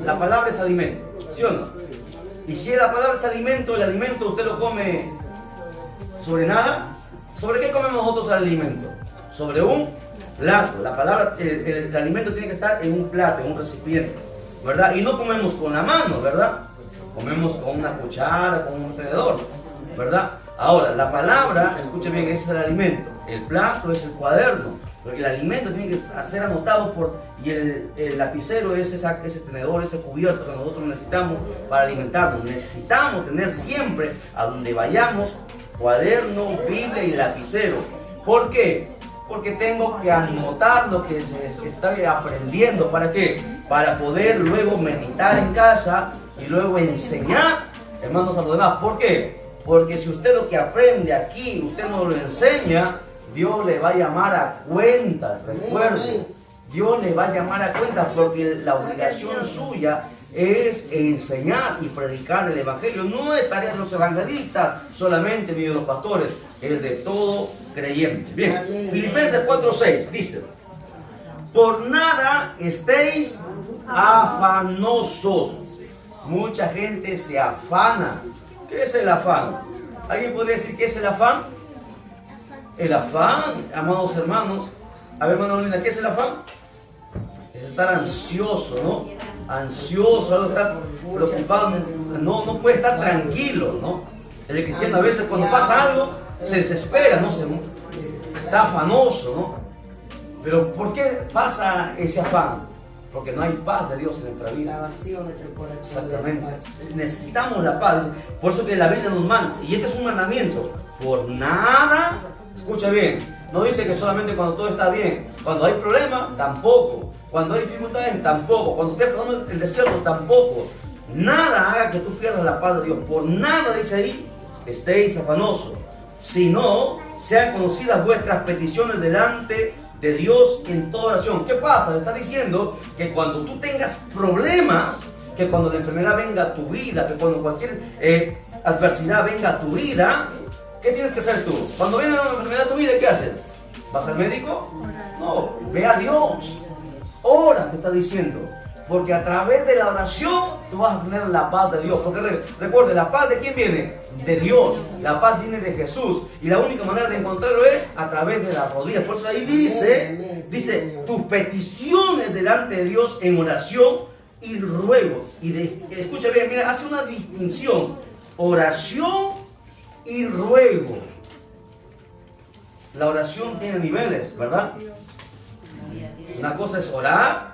La palabra es alimento, ¿sí o no? Y si la palabra es alimento, el alimento usted lo come sobre nada. ¿Sobre qué comemos nosotros el alimento? Sobre un plato. La palabra, el alimento tiene que estar en un plato, en un recipiente, ¿verdad? Y no comemos con la mano, ¿verdad? Comemos con una cuchara, con un tenedor, ¿verdad? Ahora, la palabra, escuchen bien, ese es el alimento. El plato es el cuaderno, porque el alimento tiene que ser anotado y el lapicero es ese tenedor, ese cubierto que nosotros necesitamos para alimentarnos. Necesitamos tener siempre, a donde vayamos, cuaderno, Biblia y lapicero. ¿Por qué? Porque tengo que anotar lo que estoy aprendiendo. ¿Para qué? Para poder luego meditar en casa y luego enseñar, hermanos, a los demás. ¿Por qué? Porque si usted lo que aprende aquí, usted no lo enseña, Dios le va a llamar a cuenta, recuerde. Dios le va a llamar a cuenta porque la obligación suya es enseñar y predicar el evangelio. No es tarea de los evangelistas solamente ni de los pastores, es de todo creyente. Bien, Filipenses 4:6 dice: por nada estéis afanosos. Mucha gente se afana. ¿Qué es el afán? ¿Alguien podría decir qué es el afán? El afán, amados hermanos. A ver, hermano Linda, ¿qué es el afán? Es estar ansioso, ¿no? Ansioso, algo estar preocupado. No puede estar tranquilo, ¿no? El cristiano a veces cuando pasa algo se desespera, ¿no? Está afanoso, ¿no? Pero ¿por qué pasa ese afán? Porque no hay paz de Dios en nuestra vida. Exactamente. Necesitamos la paz. Por eso que la Biblia nos manda. Y este es un mandamiento. Por nada, escucha bien. No dice que solamente cuando todo está bien. Cuando hay problemas, tampoco. Cuando hay dificultades, tampoco. Cuando esté pasando el desierto, tampoco. Nada haga que tú pierdas la paz de Dios. Por nada, dice ahí, estéis afanosos. Sino sean conocidas vuestras peticiones delante de Dios en toda oración. ¿Qué pasa? Está diciendo que cuando tú tengas problemas, que cuando la enfermedad venga a tu vida, que cuando cualquier adversidad venga a tu vida, ¿qué tienes que hacer tú? Cuando viene una enfermedad a tu vida, ¿qué haces? ¿Vas al médico? No, ve a Dios. Ora, te está diciendo. Porque a través de la oración tú vas a tener la paz de Dios. Porque recuerde, ¿la paz de quién viene? De Dios. La paz viene de Jesús. Y la única manera de encontrarlo es a través de las rodillas. Por eso ahí dice, tus peticiones delante de Dios en oración y ruego. Escucha bien, mira, hace una distinción. Oración y ruego. La oración tiene niveles, ¿verdad? Una cosa es orar,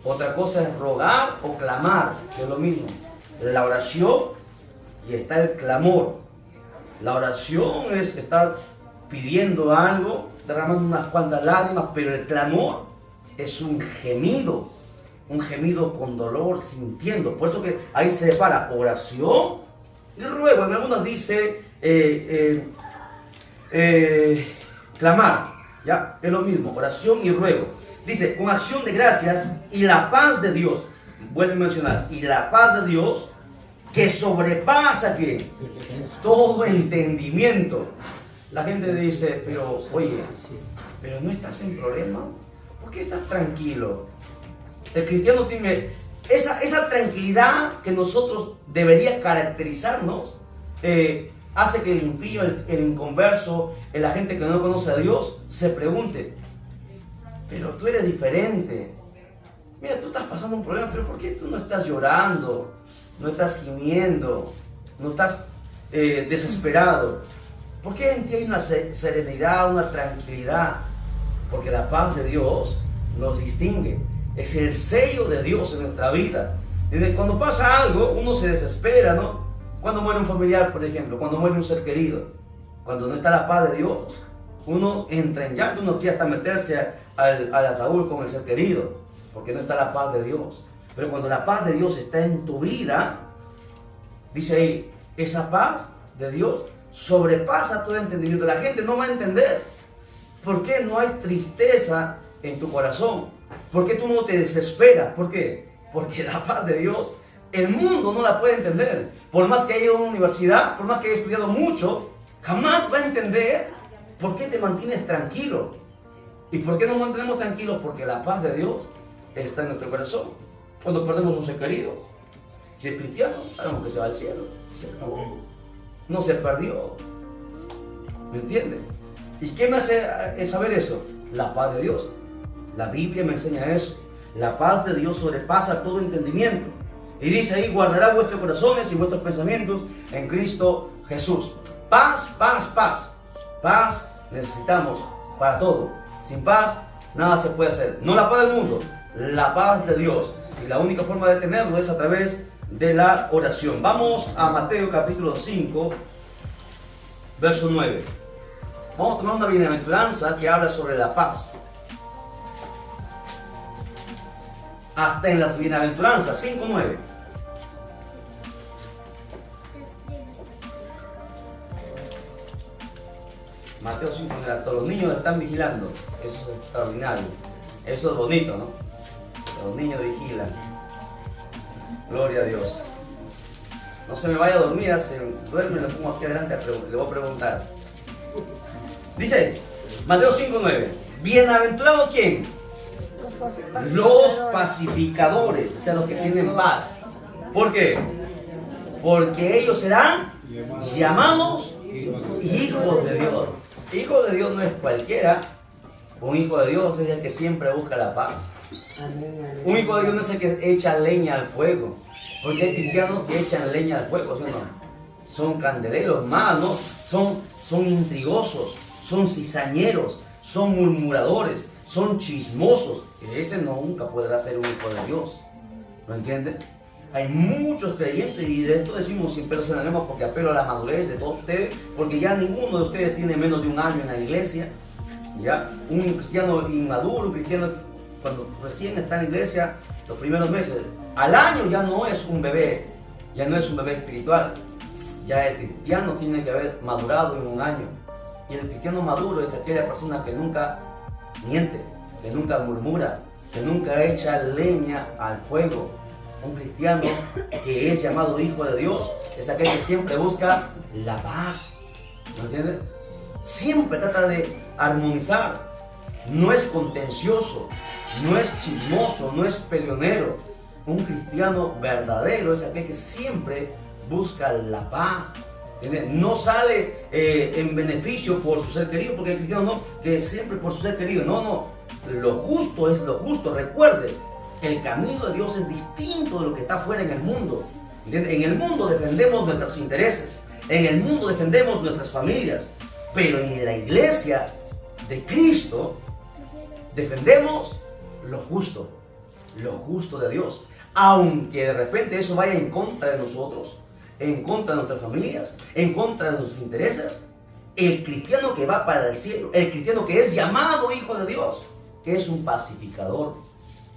otra cosa es rogar o clamar, que es lo mismo. La oración y está el clamor. La oración es estar pidiendo algo, derramando unas cuantas lágrimas, pero el clamor es un gemido con dolor, sintiendo. Por eso que ahí se separa oración y ruego. En algunos dice clamar, ¿ya? Es lo mismo, oración y ruego. Dice, con acción de gracias y la paz de Dios, vuelve a mencionar, y la paz de Dios que sobrepasa ¿qué? Todo entendimiento. La gente dice, pero oye, pero no estás en problema, ¿por qué estás tranquilo? El cristiano tiene esa tranquilidad que nosotros debería caracterizarnos, hace que el impío, el inconverso, la gente que no conoce a Dios, se pregunte, pero tú eres diferente. Mira, tú estás pasando un problema, pero ¿por qué tú no estás llorando? No estás gimiendo, no estás desesperado. ¿Por qué en ti hay una serenidad, una tranquilidad? Porque la paz de Dios nos distingue. Es el sello de Dios en nuestra vida. Desde cuando pasa algo, uno se desespera, ¿no? Cuando muere un familiar, por ejemplo, cuando muere un ser querido, cuando no está la paz de Dios, uno entra en llanto, uno quiere hasta meterse al ataúd con el ser querido, porque no está la paz de Dios. Pero cuando la paz de Dios está en tu vida, dice ahí, esa paz de Dios sobrepasa todo entendimiento. La gente no va a entender por qué no hay tristeza en tu corazón, por qué tú no te desesperas. ¿Por qué? Porque la paz de Dios, el mundo no la puede entender. Por más que haya ido a una universidad, por más que haya estudiado mucho, jamás va a entender por qué te mantienes tranquilo. ¿Y por qué nos mantenemos tranquilos? Porque la paz de Dios está en nuestro corazón. Cuando perdemos un ser querido, si es cristiano, sabemos que se va al cielo. Se acabó. No se perdió. ¿Me entiendes? ¿Y qué me hace saber eso? La paz de Dios. La Biblia me enseña eso. La paz de Dios sobrepasa todo entendimiento. Y dice ahí, guardará vuestros corazones y vuestros pensamientos en Cristo Jesús. Paz, paz, paz. Paz necesitamos para todo. Sin paz, nada se puede hacer. No la paz del mundo, la paz de Dios. Y la única forma de tenerlo es a través de la oración. Vamos a Mateo capítulo 5, verso 9. Vamos a tomar una bienaventuranza que habla sobre la paz. Hasta en las bienaventuranzas, 5:9. Mateo 5, hasta los niños están vigilando. Eso es extraordinario. Eso es bonito, ¿no? Los niños vigilan. Gloria a Dios. No se me vaya a dormir, se duerme, le pongo aquí adelante, le voy a preguntar. Dice, Mateo 5:9. ¿Bienaventurado quién? Los pacificadores, o sea, los que tienen paz. ¿Por qué? Porque ellos serán llamados hijos de Dios. Hijo de Dios no es cualquiera. Un hijo de Dios es el que siempre busca la paz. Un hijo de Dios no es el que echa leña al fuego. Porque hay cristianos que echan leña al fuego, ¿sí o no? Son candeleros más, ¿no? Son intrigosos, son cizañeros, son murmuradores, son chismosos. Ese nunca podrá ser un hijo de Dios. ¿Lo entienden? Hay muchos creyentes, y de esto decimos sin pelos en la lengua porque apelo a la madurez de todos ustedes, porque ya ninguno de ustedes tiene menos de un año en la iglesia. ¿Ya? Un cristiano inmaduro, un cristiano cuando recién está en la iglesia, los primeros meses, al año ya no es un bebé, ya no es un bebé espiritual. Ya el cristiano tiene que haber madurado en un año. Y el cristiano maduro es aquella persona que nunca miente, que nunca murmura, que nunca echa leña al fuego. Un cristiano que es llamado hijo de Dios es aquel que siempre busca la paz. ¿Me entiendes? Siempre trata de armonizar. No es contencioso, no es chismoso, no es peleonero. Un cristiano verdadero es aquel que siempre busca la paz. ¿Entiendes? No sale en beneficio por su ser querido, porque el cristiano no, que siempre por su ser querido. No. Lo justo es lo justo. Recuerde, el camino de Dios es distinto de lo que está afuera en el mundo. ¿Entiendes? En el mundo defendemos nuestros intereses. En el mundo defendemos nuestras familias. Pero en la iglesia de Cristo defendemos lo justo de Dios. Aunque de repente eso vaya en contra de nosotros, en contra de nuestras familias, en contra de nuestros intereses, el cristiano que va para el cielo, el cristiano que es llamado hijo de Dios, que es un pacificador,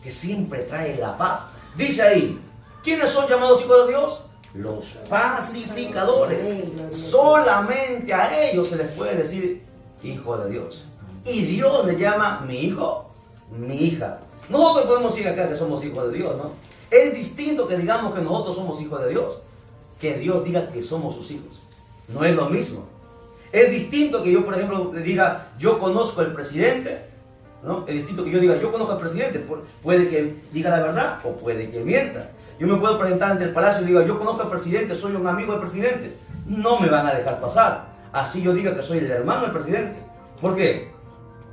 que siempre trae la paz. Dice ahí, ¿quiénes son llamados hijos de Dios? Los pacificadores. Solamente a ellos se les puede decir hijo de Dios. Y Dios le llama mi hijo, mi hija. Nosotros podemos decir acá que somos hijos de Dios, ¿no? Es distinto que digamos que nosotros somos hijos de Dios, que Dios diga que somos sus hijos. No es lo mismo. Es distinto que yo, por ejemplo, le diga, yo conozco al presidente, ¿no? Es distinto que yo diga, yo conozco al presidente. Puede que diga la verdad o puede que mienta. Yo me puedo presentar ante el palacio y diga, yo conozco al presidente, soy un amigo del presidente. No me van a dejar pasar. Así yo diga que soy el hermano del presidente. ¿Por qué?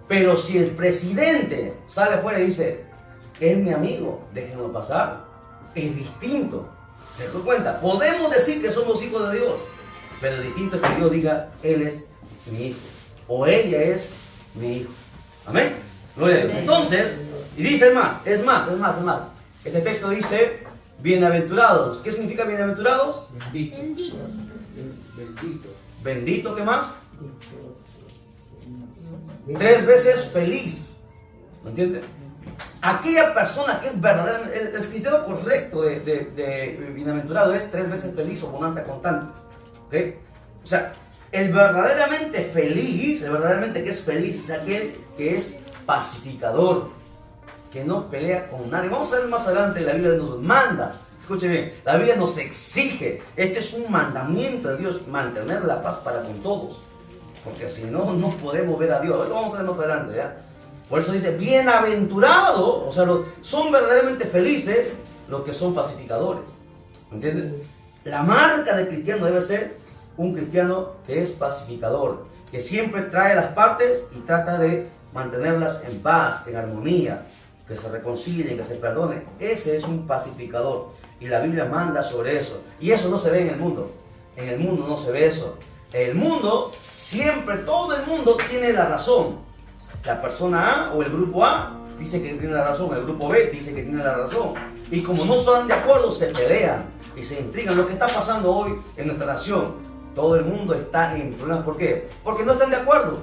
Pero si el presidente sale afuera y dice, es mi amigo, déjenlo pasar. Es distinto. ¿Se dan cuenta? Podemos decir que somos hijos de Dios, pero lo distinto es que Dios diga, él es mi hijo, o ella es mi hijo. Amén. Gloria a Dios. Entonces, y dice es más. Este texto dice, bienaventurados. ¿Qué significa bienaventurados? Benditos. Bendito, ¿qué más? 3 veces feliz. ¿Me entiendes? Aquella persona que es verdaderamente, el significado correcto de bienaventurado es 3 veces feliz o bonanza constante. ¿Okay? O sea, el verdaderamente feliz, el verdaderamente que es feliz, es aquel que es pacificador, que no pelea con nadie. Vamos a ver más adelante, la Biblia nos manda, escuche bien, la Biblia nos exige, este es un mandamiento de Dios, mantener la paz para con todos, porque si no, no podemos ver a Dios. Lo vamos a ver más adelante, ¿ya? Por eso dice, bienaventurado, o sea, son verdaderamente felices los que son pacificadores. ¿Me entienden? La marca del cristiano debe ser un cristiano que es pacificador, que siempre trae las partes y trata de mantenerlas en paz, en armonía, que se reconcilien, que se perdonen. Ese es un pacificador. Y la Biblia manda sobre eso. Y eso no se ve en el mundo. En el mundo no se ve eso. En el mundo, siempre, todo el mundo tiene la razón. La persona A o el grupo A dice que tiene la razón, el grupo B dice que tiene la razón. Y como no están de acuerdo, se pelean y se intrigan. Lo que está pasando hoy en nuestra nación, todo el mundo está en problemas. ¿Por qué? Porque no están de acuerdo,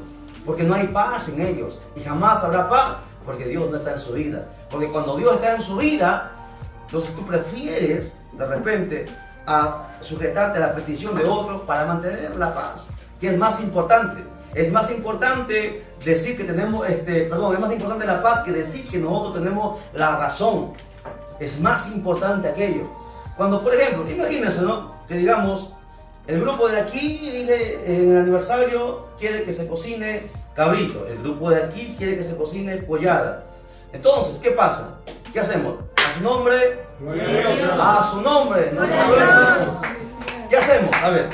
porque no hay paz en ellos. Y jamás habrá paz, porque Dios no está en su vida. Porque cuando Dios está en su vida, entonces tú prefieres de repente a sujetarte a la petición de otros para mantener la paz, que es más importante. Es más importante decir que tenemos, es más importante la paz que decir que nosotros tenemos la razón. Es más importante aquello. Cuando, por ejemplo, imagínense, ¿no? Que digamos, el grupo de aquí, en el aniversario, quiere que se cocine cabrito. El grupo de aquí quiere que se cocine pollada. Entonces, ¿qué pasa? ¿Qué hacemos? A su nombre. A su nombre. ¿No? ¿Qué hacemos? A ver.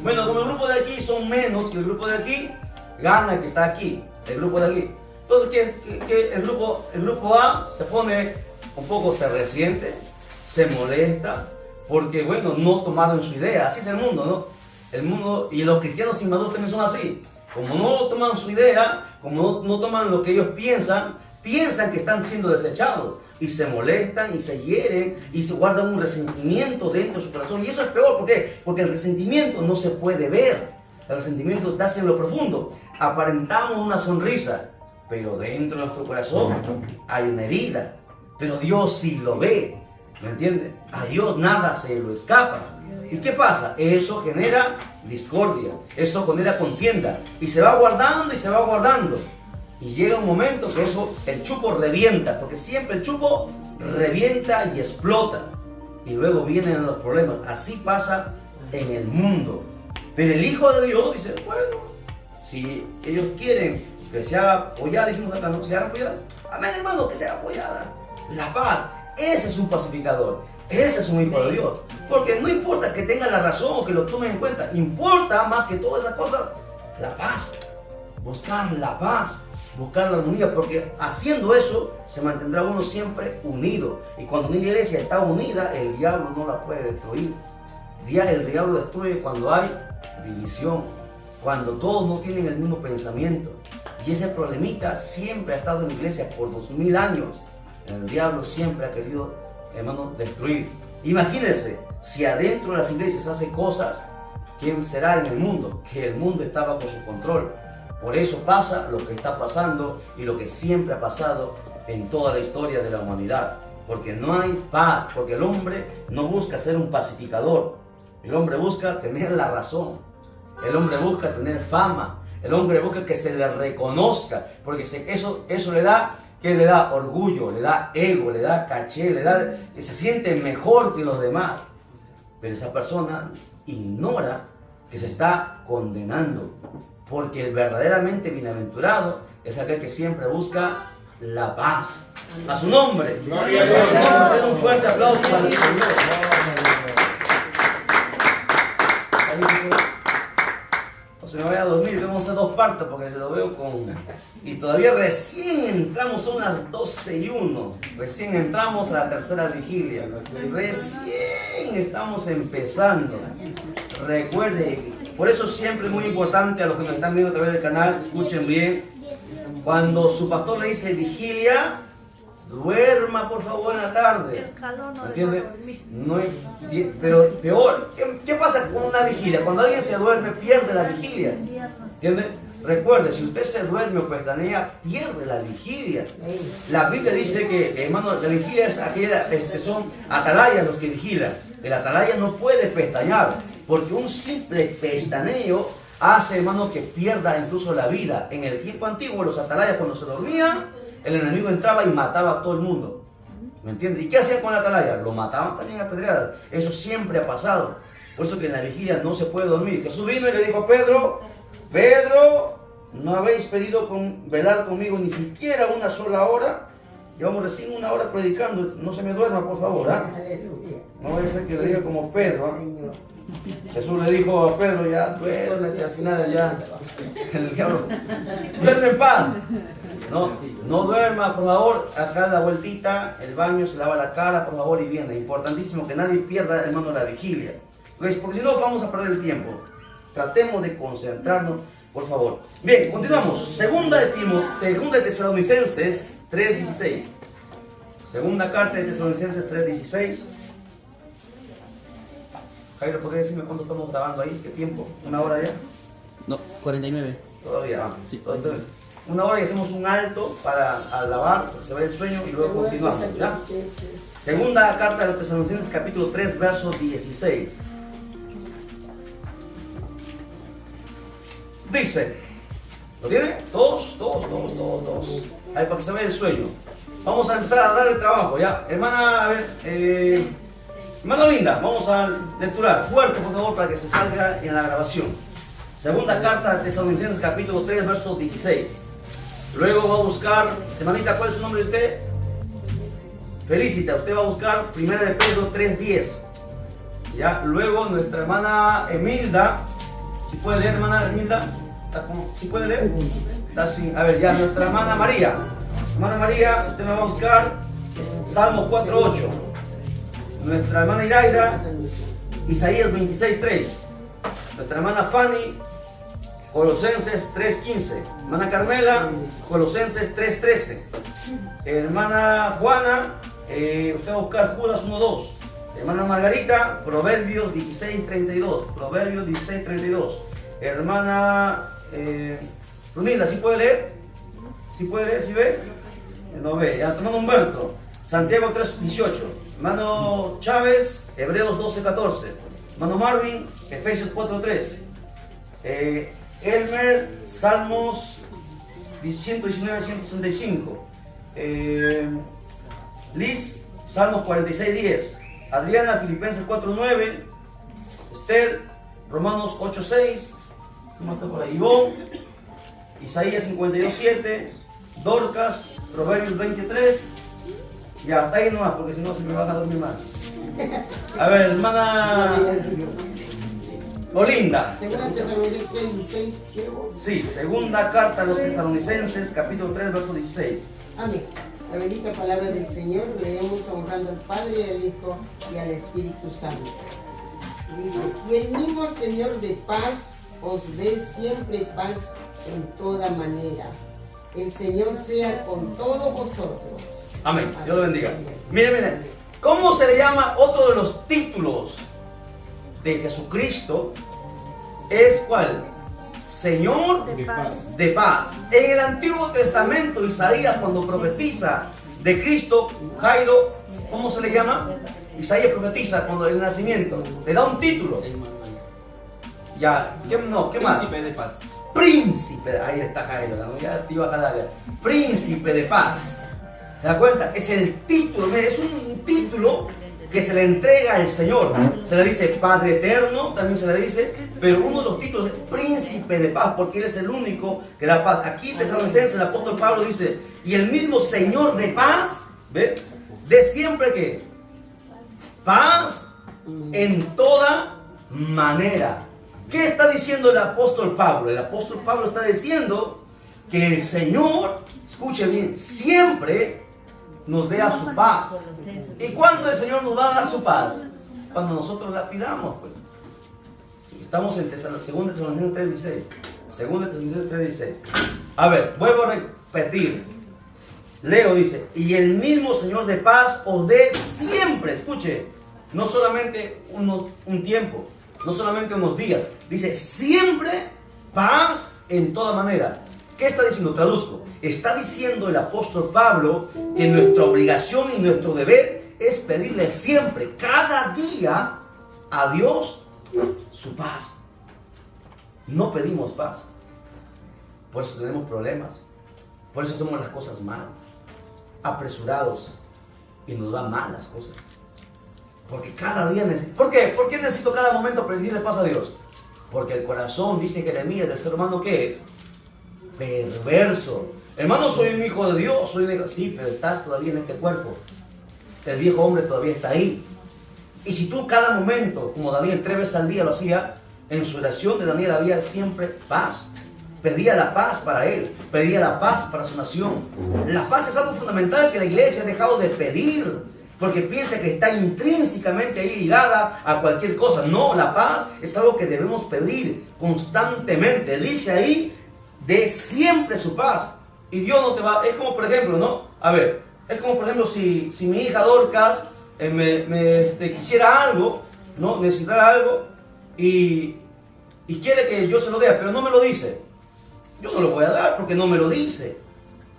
Bueno, como el grupo de aquí son menos que el grupo de aquí, gana el que está aquí, el grupo de aquí. Entonces, que el grupo A se pone un poco, se resiente, se molesta, porque, bueno, no tomaron su idea. Así es el mundo, ¿no? El mundo, y los cristianos inmaduros también son así. Como no toman su idea, como no toman lo que ellos piensan que están siendo desechados. Y se molestan y se hieren y se guardan un resentimiento dentro de su corazón. Y eso es peor, ¿por qué? Porque el resentimiento no se puede ver. El resentimiento está en lo profundo. Aparentamos una sonrisa, pero dentro de nuestro corazón hay una herida. Pero Dios sí lo ve, ¿me entiendes? A Dios nada se lo escapa. ¿Y qué pasa? Eso genera discordia, eso genera contienda. Y se va guardando y se va guardando. Y llega un momento que eso, el chupo revienta, porque siempre el chupo revienta y explota. Y luego vienen los problemas. Así pasa en el mundo. Pero el Hijo de Dios dice, bueno, si ellos quieren que se haga pollada, dijimos acá, ¿no? Se haga pollada. Amén, hermano, que se haga pollada. La paz, ese es un pacificador. Ese es un hijo de Dios. Porque no importa que tenga la razón o que lo tomen en cuenta. Importa más que todas esas cosas, la paz. Buscar la paz. Buscar la armonía, porque haciendo eso se mantendrá uno siempre unido. Y cuando una iglesia está unida, el diablo no la puede destruir. El diablo destruye cuando hay división, cuando todos no tienen el mismo pensamiento. Y ese problemita siempre ha estado en la iglesia por 2000 años. El diablo siempre ha querido, hermano, destruir. Imagínense, si adentro de las iglesias hace cosas, ¿quién será en el mundo? Que el mundo está bajo su control. Por eso pasa lo que está pasando y lo que siempre ha pasado en toda la historia de la humanidad. Porque no hay paz, porque el hombre no busca ser un pacificador. El hombre busca tener la razón. El hombre busca tener fama. El hombre busca que se le reconozca. Porque eso le da, ¿qué le da? Orgullo, le da ego, le da caché, se siente mejor que los demás. Pero esa persona ignora que se está condenando. Porque el verdaderamente bienaventurado es aquel que siempre busca la paz. A su nombre. Gloria a Dios. Den un fuerte aplauso al Señor. No se me vaya a dormir, vamos a hacer dos partes porque lo veo con... Y todavía recién entramos, son las 12:01. Recién entramos a la tercera vigilia. Recién estamos empezando. Recuerde, por eso siempre es muy importante a los que me están viendo a través del canal, escuchen bien. Cuando su pastor le dice vigilia, duerma por favor en la tarde. El calor no ¿Entiende? deja dormir. No hay, pero peor, ¿qué pasa con una vigilia? Cuando alguien se duerme, pierde la vigilia. ¿Entiende? Recuerde, si usted se duerme o pestañea, pierde la vigilia. La Biblia dice que, hermano, la vigilia es aquella, son atalayas los que vigilan. El atalaya no puede pestañear, porque un simple pestaneo hace, hermano, que pierda incluso la vida. En el tiempo antiguo, los atalayas cuando se dormían, el enemigo entraba y mataba a todo el mundo. ¿Me entiendes? ¿Y qué hacían con la atalaya? Lo mataban también a pedradas. Eso siempre ha pasado. Por eso que en la vigilia no se puede dormir. Jesús vino y le dijo a Pedro, Pedro, no habéis pedido velar conmigo ni siquiera una sola hora. Llevamos recién una hora predicando. No se me duerma, por favor. No vaya a ser que le diga como Pedro. Jesús le dijo a Pedro, ya duérmete, al final ya el diablo, duerme en paz. No duerma, por favor, acá la vueltita, el baño, se lava la cara, por favor, y viene. Importantísimo que nadie pierda, hermano, la vigilia. Pues, porque si no, vamos a perder el tiempo. Tratemos de concentrarnos, por favor. Bien, continuamos. Segunda de Tesalonicenses 3:16. Segunda carta de Tesalonicenses 3:16. Jairo, ¿podrías decirme cuánto estamos grabando ahí? ¿Qué tiempo? ¿Una hora ya? No, 49. Todavía, Sí. Una hora y hacemos un alto para alabar, porque se vaya el sueño y luego continuamos, ¿ya? Segunda carta de los Tesalonicenses, capítulo 3, verso 16. Dice, ¿Lo tiene? Todos. Ahí para que se vea el sueño. Vamos a empezar a dar el trabajo, ¿ya? Hermana, a ver, hermana Linda, vamos a lecturar fuerte, por favor, para que se salga en la grabación. Segunda carta de Tesalonicenses, capítulo 3, verso 16. Luego va a buscar, hermanita, ¿cuál es su nombre de usted? Felicita, usted va a buscar 1 de Pedro 3:10. ¿Ya? Luego nuestra hermana Emilda, si puede leer, hermana Emilda, ¿si puede leer? Está sin, a ver, ya, nuestra hermana María. Hermana María, usted me va a buscar Salmo 4:8. Nuestra hermana Iraida, Isaías 26:3. Nuestra hermana Fanny, Colosenses 3:15. Hermana Carmela, Colosenses 3:13. Hermana Juana, usted va a buscar Judas 1:2. Hermana Margarita, Proverbios 16:32. Proverbios 16:32. Hermana Brunilda, ¿sí puede leer? ¿Sí puede leer? ¿Sí ve? No ve. Hermano Humberto, Santiago 3:18. Hermano Chávez, Hebreos 12:14. Hermano Marvin, Efesios 4:3. Elmer, Salmos 119-165. Liz, Salmos 46:10. Adriana, Filipenses 4:9. Esther, Romanos 8:6. ¿Cómo está por ahí? Ivonne, Isaías 52:7. Dorcas, Proverbios 23. Ya, hasta ahí nomás, porque si no se me van a dormir más. A ver, hermana Olinda. Segunda Tesalonicenses 3:16, siervo. Sí, segunda carta a los Tesalonicenses, capítulo 3, verso 16. Amén. La bendita palabra del Señor leemos honrando al Padre, al Hijo y al Espíritu Santo. Dice, y el mismo Señor de paz os dé siempre paz en toda manera. El Señor sea con todos vosotros. Amén. Dios lo bendiga. Miren. ¿Cómo se le llama otro de los títulos de Jesucristo? Es ¿cuál? Señor de paz. En el Antiguo Testamento, Isaías, cuando profetiza de Cristo, Jairo, ¿cómo se le llama? Isaías profetiza cuando el nacimiento. Le da un título. Ya, ¿qué más? Príncipe de paz. Príncipe, ahí está Jairo, ¿no? Ya te iba a jalar. Príncipe de paz. ¿Se da cuenta? Es el título, mire, es un título que se le entrega al Señor. Se le dice Padre Eterno, también se le dice, pero uno de los títulos es Príncipe de paz, porque Él es el único que da paz. Aquí en Tesalonicenses el apóstol Pablo dice, y el mismo Señor de paz, ¿ve? De siempre que paz en toda manera. ¿Qué está diciendo el apóstol Pablo? El apóstol Pablo está diciendo que el Señor, escuche bien, siempre nos dé a su paz. ¿Y cuándo el Señor nos va a dar su paz? Cuando nosotros la pidamos, pues. Estamos en 2 Tesalonicenses 3:16. 2 Tesalonicenses 3:16. A ver, vuelvo a repetir. Leo, dice, y el mismo Señor de paz os dé siempre, escuche, no solamente un tiempo, no solamente unos días, dice siempre paz en toda manera. ¿Qué está diciendo? Traduzco. Está diciendo el apóstol Pablo que nuestra obligación y nuestro deber es pedirle siempre, cada día, a Dios su paz. No pedimos paz. Por eso tenemos problemas. Por eso hacemos las cosas mal, apresurados, y nos van mal las cosas. Porque cada día necesito. ¿Por qué? ¿Por qué necesito cada momento pedirle paz a Dios? Porque el corazón, dice Jeremías, del ser humano, ¿qué es? Perverso. Hermano, soy un hijo de Dios, soy un hijo. Sí, pero estás todavía en este cuerpo. El viejo hombre todavía está ahí. Y si tú cada momento, como Daniel 3 veces al día lo hacía, en su oración de Daniel había siempre paz. Pedía la paz para él, pedía la paz para su nación. La paz es algo fundamental que la iglesia ha dejado de pedir, porque piensa que está intrínsecamente ahí ligada a cualquier cosa. No, la paz es algo que debemos pedir constantemente. Dice ahí, de siempre su paz. Y Dios no te va, es como por ejemplo, ¿no? A ver, es como por ejemplo si mi hija Dorcas quisiera algo, ¿no? Necesitara algo y quiere que yo se lo dé, pero no me lo dice. Yo no lo voy a dar porque no me lo dice.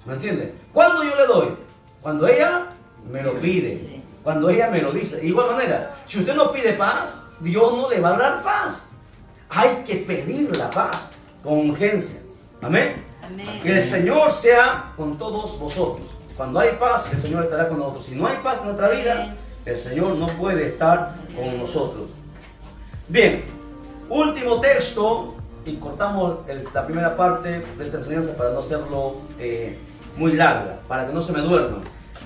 ¿Me entiende? ¿Cuándo yo le doy? Cuando ella me lo pide. Cuando ella me lo dice. De igual manera, si usted no pide paz, Dios no le va a dar paz. Hay que pedir la paz con urgencia. Amén. Amén. Que el Señor sea con todos vosotros. Cuando hay paz, el Señor estará con nosotros. Si no hay paz en nuestra vida, el Señor no puede estar con nosotros. Bien, último texto, y cortamos la primera parte de esta enseñanza para no hacerlo muy larga, para que no se me duerman.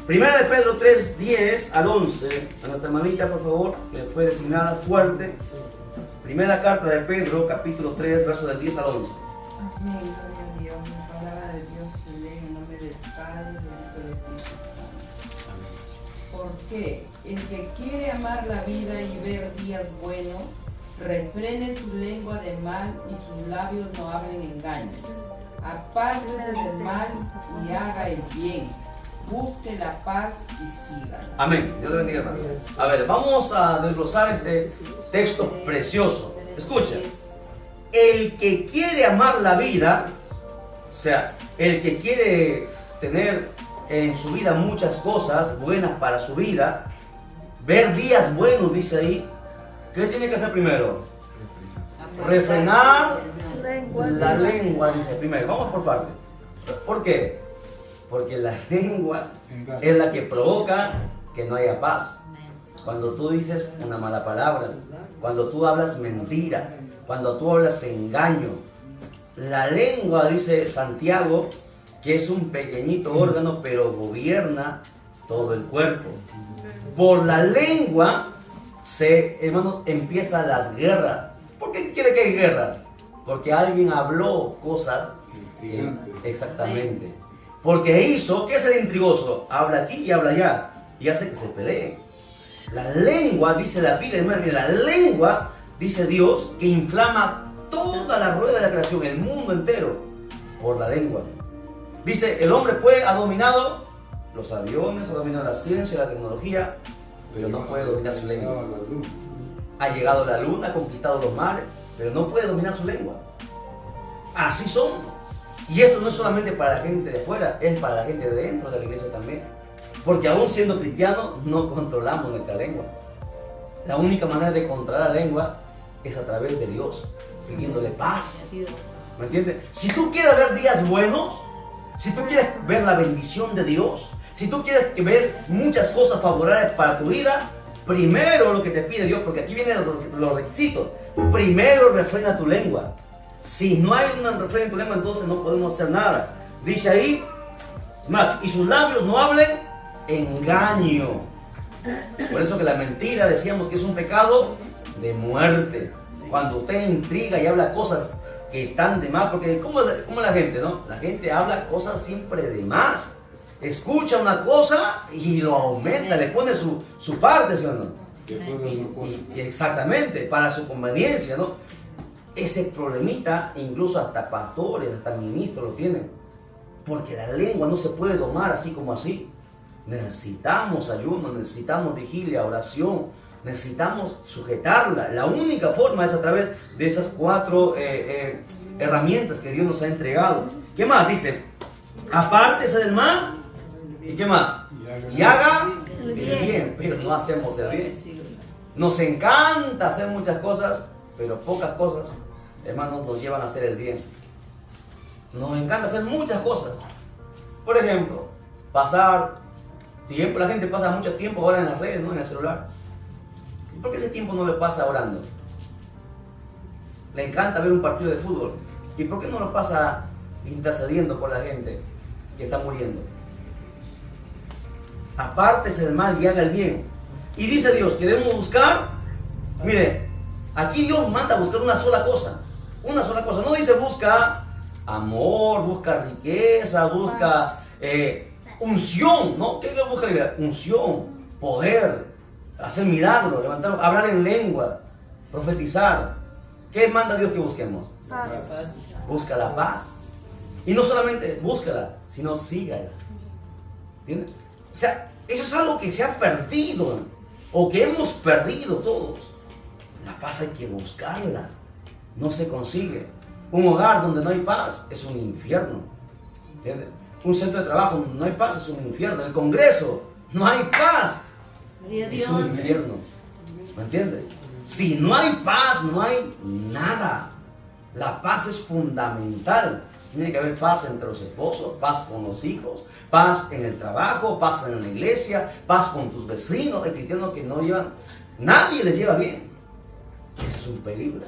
Primera de Pedro 3, 10 al 11, a nuestra hermanita, por favor, que fue designada fuerte. Primera carta de Pedro, capítulo 3, versos del 10 al 11. Amén, gloria a Dios. La palabra de Dios se lee en el nombre del Padre, del Hijo y del Espíritu Santo. Porque el que quiere amar la vida y ver días buenos, refrene su lengua de mal y sus labios no hablen engaño. Apártese del mal y haga el bien. Busque la paz y siga. Amén. Dios le bendiga, hermano. A ver, vamos a desglosar este texto precioso. Escucha. El que quiere amar la vida, o sea, el que quiere tener en su vida muchas cosas buenas para su vida, ver días buenos, dice ahí, ¿qué tiene que hacer primero? Refrenar la lengua, dice primero. Vamos por partes. ¿Por qué? Porque la lengua es la que provoca que no haya paz. Cuando tú dices una mala palabra, cuando tú hablas mentira, cuando tú hablas engaño. La lengua, dice Santiago, que es un pequeñito órgano, pero gobierna todo el cuerpo. Por la lengua, hermanos, empiezan las guerras. ¿Por qué quiere que hay guerras? Porque alguien habló cosas que, exactamente. Porque hizo, ¿qué es el intrigoso? Habla aquí y habla allá. Y hace que se peleen. La lengua, dice la Biblia, la lengua, dice Dios, que inflama toda la rueda de la creación, el mundo entero, por la lengua. Dice, el hombre ha dominado los aviones, ha dominado la ciencia, la tecnología, pero no puede dominar su lengua. Ha llegado a la luna, ha conquistado los mares, pero no puede dominar su lengua. Así son. Y esto no es solamente para la gente de afuera, es para la gente de dentro de la iglesia también. Porque aún siendo cristianos, no controlamos nuestra lengua. La única manera de controlar la lengua es a través de Dios, pidiéndole paz. ¿Me entiendes? Si tú quieres ver días buenos, si tú quieres ver la bendición de Dios, si tú quieres ver muchas cosas favorables para tu vida, primero lo que te pide Dios, porque aquí vienen los requisitos. Primero refrena tu lengua. Si no hay un refreno en tu lengua, entonces no podemos hacer nada. Dice ahí, más, y sus labios no hablen engaño. Por eso que la mentira decíamos que es un pecado de muerte. Cuando usted intriga y habla cosas que están de más, porque ¿cómo la gente, no? La gente habla cosas siempre de más. Escucha una cosa y lo aumenta, le pone su parte, ¿sí o no? Y exactamente, para su conveniencia, ¿no? Ese problemita, incluso hasta pastores, hasta ministros lo tienen. Porque la lengua no se puede domar así como así. Necesitamos ayuno, necesitamos vigilia, oración, necesitamos sujetarla. La única forma es a través de esas 4 herramientas que Dios nos ha entregado. ¿Qué más? Dice, apártese del mal. ¿Y qué más? Y haga el bien, pero no hacemos el bien. Nos encanta hacer muchas cosas, pero pocas cosas, hermanos, nos llevan a hacer el bien. Nos encanta hacer muchas cosas. Por ejemplo, pasar tiempo. La gente pasa mucho tiempo ahora en las redes, ¿no? En el celular. ¿Y por qué ese tiempo no le pasa orando? Le encanta ver un partido de fútbol. ¿Y por qué no lo pasa intercediendo por la gente que está muriendo? Apártese del mal y haga el bien. Y dice Dios que debemos buscar. Mire, aquí Dios manda a buscar una sola cosa. Una sola cosa. No dice busca amor, busca riqueza, busca unción, ¿no? ¿Qué busca? Unción, poder, hacer milagros, levantar, hablar en lengua, profetizar. ¿Qué manda Dios que busquemos? Paz. Busca la paz. Y no solamente búscala, sino sígala. ¿Entiendes? O sea, eso es algo que se ha perdido, o que hemos perdido todos. La paz hay que buscarla. No se consigue. Un hogar donde no hay paz es un infierno. ¿Entiendes? Un centro de trabajo donde no hay paz es un infierno. El Congreso, no hay paz, es un infierno. ¿Me entiendes? Si no hay paz, no hay nada. La paz es fundamental. Tiene que haber paz entre los esposos, paz con los hijos, paz en el trabajo, paz en la iglesia, paz con tus vecinos. Hay cristianos que no llevan, nadie les lleva bien. Ese es un peligro.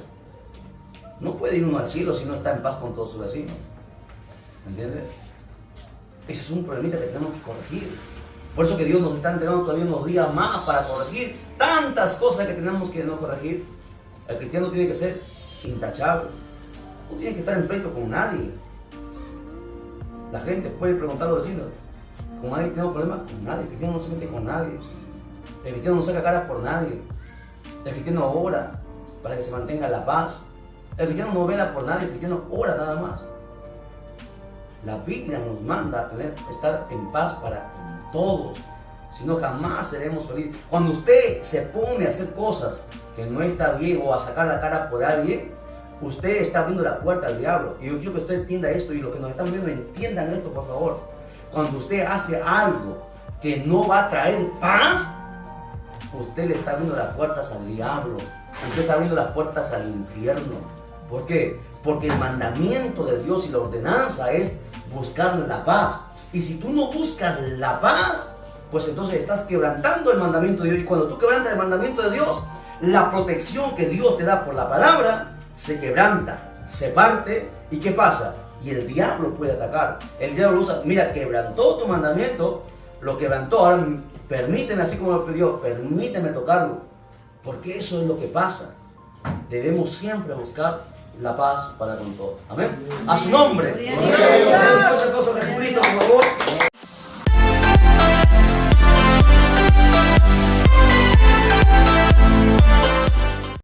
No puede ir uno al cielo si no está en paz con todos sus vecinos. ¿Me entiendes? Ese es un problemita que tenemos que corregir. Por eso que Dios nos está entregando todavía unos días más para corregir tantas cosas que tenemos que no corregir. El cristiano tiene que ser intachable. No tiene que estar en pleito con nadie. La gente puede preguntar a los vecinos: ¿con nadie tenemos problemas? Con nadie. El cristiano no se mete con nadie. El cristiano no saca cara por nadie. El cristiano ora para que se mantenga la paz. El cristiano no vela por nadie. El cristiano ora nada más. La Biblia nos manda a estar en paz para todos. Si no, jamás seremos felices. Cuando usted se pone a hacer cosas que no está bien o a sacar la cara por alguien, usted está abriendo la puerta al diablo. Y yo quiero que usted entienda esto, y los que nos están viendo entiendan esto, por favor. Cuando usted hace algo que no va a traer paz, usted le está abriendo las puertas al diablo. Usted está abriendo las puertas al infierno. ¿Por qué? Porque el mandamiento de Dios y la ordenanza es buscar la paz. Y si tú no buscas la paz, pues entonces estás quebrantando el mandamiento de Dios. Y cuando tú quebrantas el mandamiento de Dios, la protección que Dios te da por la palabra se quebranta, se parte. ¿Y qué pasa? Y el diablo puede atacar. El diablo usa, mira, quebrantó tu mandamiento, lo quebrantó. Ahora permíteme, así como lo pidió, permíteme tocarlo. Porque eso es lo que pasa. Debemos siempre buscar la paz para con todos. Amén. A su nombre. Jesucristo, por favor.